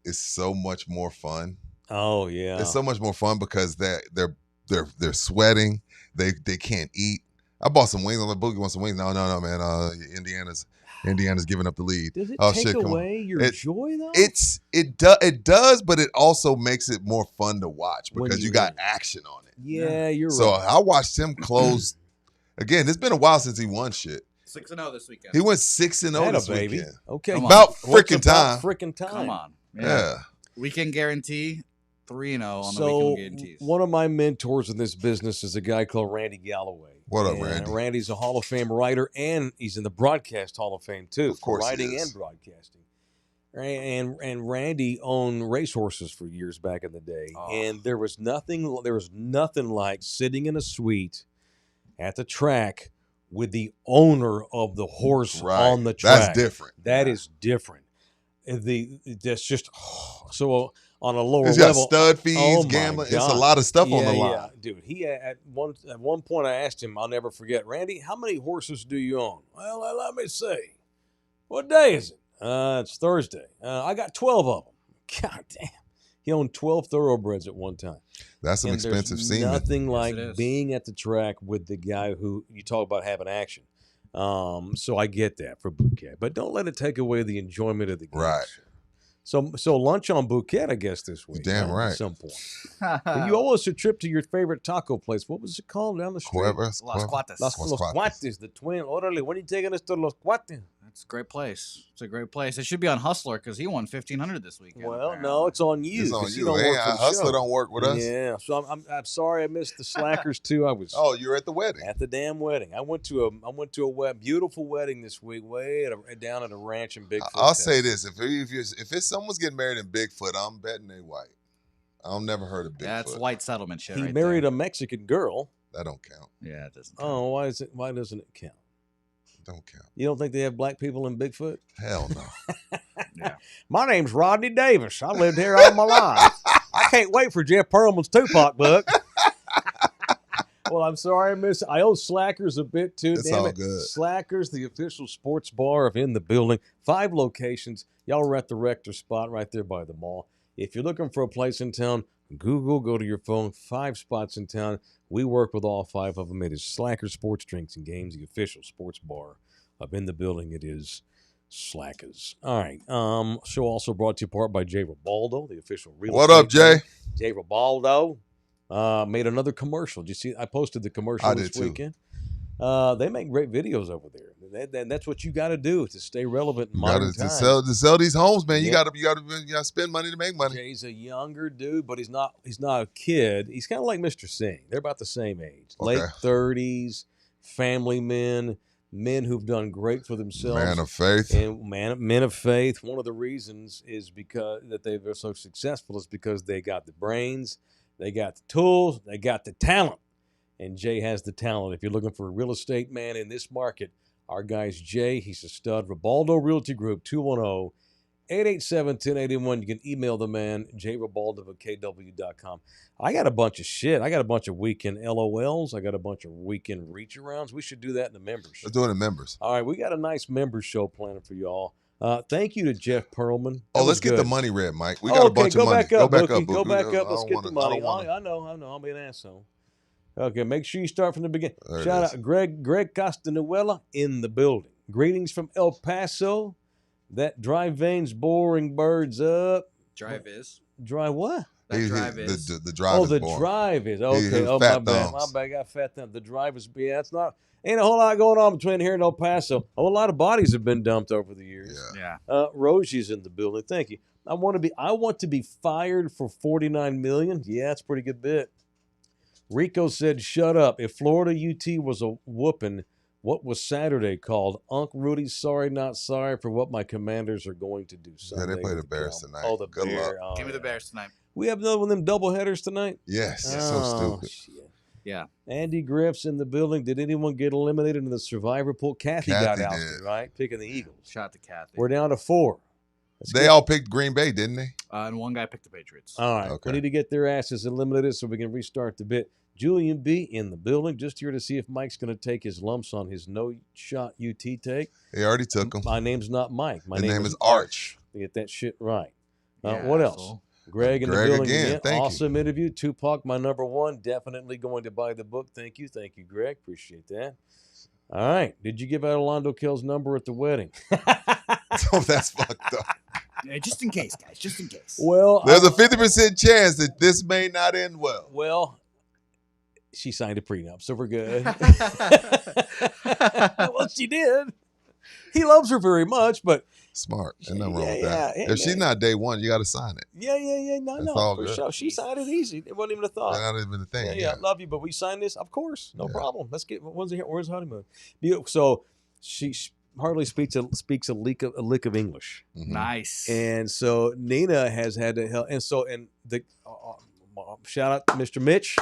is so much more fun. Oh yeah, it's so much more fun because they're sweating. They can't eat. I bought some wings. I'm like, Boogie wants some wings. No, man. Indiana's giving up the lead. Does it take take away your joy though? It does, but it also makes it more fun to watch because you got action on it. Yeah, you're right. So I watched him close. Again, it's been a while since he won shit. 6-0 this weekend. He went 6-0 this weekend. Okay, about freaking time. Freaking time. Come on. Yeah. Weekend guarantee. 3-0 on the weekend guarantees. One of my mentors in this business is a guy called Randy Galloway. What up, Randy? Randy's a Hall of Fame writer, and he's in the Broadcast Hall of Fame, too. Of course writing and broadcasting. And Randy owned racehorses for years back in the day. Oh. And there was nothing like sitting in a suite at the track with the owner of the horse on the track. That's different. That is different. That's just so on a lower level. Got stud fees, gambling. It's a lot of stuff on the line. Yeah, dude. He at one point I asked him, I'll never forget, Randy, how many horses do you own? Well, let me see. What day is it? It's Thursday. I got 12 of them. God damn. He owned 12 thoroughbreds at one time. That's some And expensive there's semen. nothing like it is. being at the track with the guy who you talk about having action. So I get that for Bouquet, but don't let it take away the enjoyment of the game. Right. So lunch on Bouquet, I guess, this week. Damn right. At some point. But you owe us a trip to your favorite taco place. What was it called down the street? Cuevas, Las Cuates. Los Cuates. Cuates, the twin. Orale, when are you taking us to Los Cuates? It's a great place. It's a great place. It should be on Hustler because he won 1,500 this weekend. Well, apparently. no, it's on you. It's on 'cause you. don't Hey, work for the Hustler show. don't work with us. Yeah, so I'm sorry I missed the Slackers too. I was Oh, you're at the wedding. at the damn wedding. I went to a beautiful wedding this week, down at a ranch in Bigfoot. I'll say Texas. this: if it's someone's getting married in Bigfoot, I'm betting they white. I've never heard of Bigfoot. That's white settlement shit. He right married there. a Mexican girl. That don't count. Yeah, it doesn't. count. Oh, why doesn't it count? Don't count. You don't think they have black people in Bigfoot? Hell no. Yeah. My name's Rodney Davis. I lived here all my life. I can't wait for Jeff Pearlman's Tupac book. Well, I'm sorry I owe Slackers a bit too. It's Damn all it. good. Slackers, the official sports bar of In the Building. 5 locations. Y'all are at the Rector spot right there by the mall. If you're looking for a place in town, go to your phone. 5 spots in town. We work with all 5 of them. It is Slackers Sports Drinks and Games, the official sports bar of In the Building. It is Slackers. All right. Show also brought to you part by Jay Ribaldo, the official real What estate up, Jay? guy. Jay Ribaldo made another commercial. Did you see? I posted the commercial I this did too. weekend. They make great videos over there. That's what you got to do to stay relevant in You gotta modern to times. sell these homes, man. Yeah. You gotta spend money to make money. Jay's a younger dude, but he's not a kid. He's kind of like Mr. Singh. They're about the same age. Okay. Late 30s, family men who've done great for themselves. Man of faith. And men of faith. One of the reasons is because that they're so successful is because they got the brains, they got the tools, they got the talent. And Jay has the talent. If you're looking for a real estate man in this market, our guy's Jay. He's a stud. Ribaldo Realty Group, 210-887-1081. You can email the man, jribaldo@kw.com. I got a bunch of shit. I got a bunch of weekend LOLs. I got a bunch of weekend reach-arounds. We should do that in the members. Let's do it in members. All right, we got a nice members show planned for y'all. Thank you to Jeff Perlman. That Oh, was let's get the good. money read, Mike. We got a Okay, bunch go of money. back up, go back Bookie. up. Go Bookie. back I up. Let's don't get wanna- the money. I don't wanna- I know. I'll be an asshole. Okay, make sure you start from the beginning. There it Shout is. out Greg Costanuela in the building. Greetings from El Paso. That drive veins boring birds up. Drive is. Dry what? That drive is. The drive Oh, is the boring. drive is. He Okay. was Oh, my fat bad. My thumbs. bad. I got fat thumbs. The drive is, yeah, it's not, ain't a whole lot going on between here and El Paso. A whole lot of bodies have been dumped over the years. Yeah. Yeah. Rosie's in the building. Thank you. I want to be fired for $49 million. Yeah, that's a pretty good bit. Rico said, "Shut up. If Florida UT was a whooping, what was Saturday called? Unc Rudy's sorry, not sorry for what my Commanders are going to do Yeah, Sunday. they play the with Bears Cowboys." tonight. Oh, the Good Bears. luck. Oh, Give me the yeah. Bears tonight. We have another one of them doubleheaders tonight. Yes. So Oh, stupid. shit. Yeah. Andy Griff's in the building. Did anyone get eliminated in the survivor pool? Kathy got Kathy ousted, did. right? Picking the Eagles. Shout out to Kathy. We're down to 4. Let's They get- all picked Green Bay, didn't they? And one guy picked the Patriots. All right. Okay. We need to get their asses eliminated so we can restart the bit. Julian B. in the building, just here to see if Mike's going to take his lumps on his no-shot UT take. They already took them. My name's not Mike. My His name name is Arch. Get that shit right. Yeah, What else? asshole. Greg in the Greg building again. again. Thank you. Awesome interview. Tupac, my number 1. Definitely going to buy the book. Thank you. Thank you, Greg. Appreciate that. All right. Did you give out Orlando Kell's number at the wedding? Oh, that's fucked up. Yeah, just in case, guys. Just in case. Well, There's a 50% chance that this may not end well. Well, she signed a prenup, so we're good. Well, she did. He loves her very much, but Smart. Ain't nothing wrong Yeah, with that. yeah. If she's not day one, you got to sign it. yeah, no, That's no, all for good. sure. She signed it easy. It wasn't even a thought. That not even the thing. Yeah, love you, but we signed this, of course, no Yeah. problem. Let's get. Where's the honeymoon? Beautiful. So she hardly speaks a lick of English, Mhm. Nice. and so Nina has had to help. And the shout out to Mr. Mitch.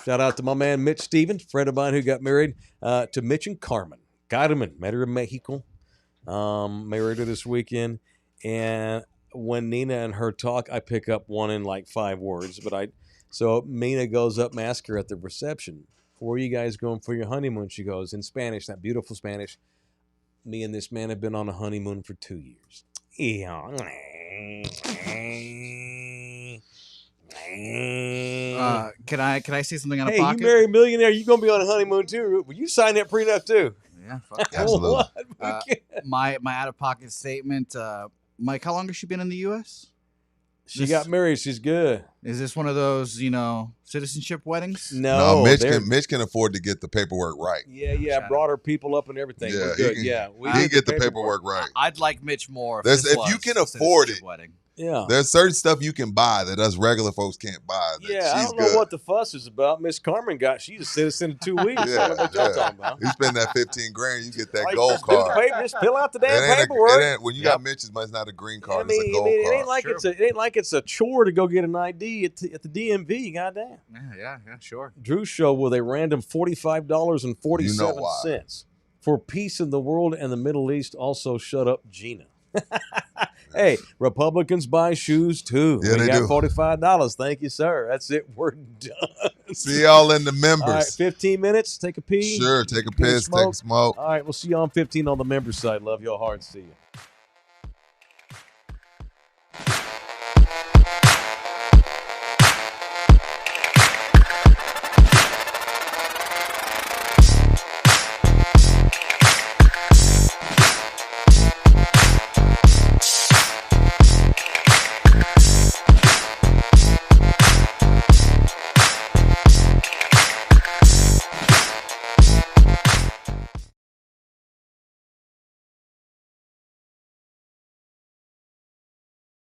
Shout out to my man Mitch Stevens, friend of mine who got married to Mitch and Carmen. Carmen, met her in Mexico. Married her this weekend. And when Nina and her talk, I pick up one in like 5 words. So Nina goes up and asks her at the reception, "Where are you guys going for your honeymoon?" She goes in Spanish, that beautiful Spanish. Me and this man have been on a honeymoon for 2 years. Yeah. Can I say something out of Hey, pocket? you marry a millionaire, you gonna be on a honeymoon too. Will you sign that prenup too? Yeah, fuck yeah. Absolutely. What? My out of pocket statement. Mike, how long has she been in the U.S.? She got married. She's good. Is this one of those, citizenship weddings? No, Mitch can afford to get the paperwork right. Yeah. Brought her people up and everything. Yeah, We're good. he We get the paperwork right. I'd like Mitch more. If you can afford it. Wedding. Yeah. There's certain stuff you can buy that us regular folks can't buy. That Yeah, I she's don't know good. what the fuss is about. Miss Carmen she's a citizen in 2 weeks. I don't know what y'all talking about. You spend that $15,000, you get that All gold just do the card. paper, just fill out the damn It paperwork. ain't, when you got Mitch's, it's not a green card. It's a gold it card. ain't like it ain't like it's a chore to go get an ID at the DMV. Goddamn. Yeah, sure. Drew's show with a random $45.47 for peace in the world and the Middle East. Also, shut up, Gina. Hey, Republicans buy shoes too. Yeah, we they got do. $45. Thank you, sir. That's it. We're done. See y'all in the members. All right, 15 minutes. Take a pee. Sure, take a Get piss, take a smoke. All right, we'll see you on 15 on the members side. Love y'all hard. See you.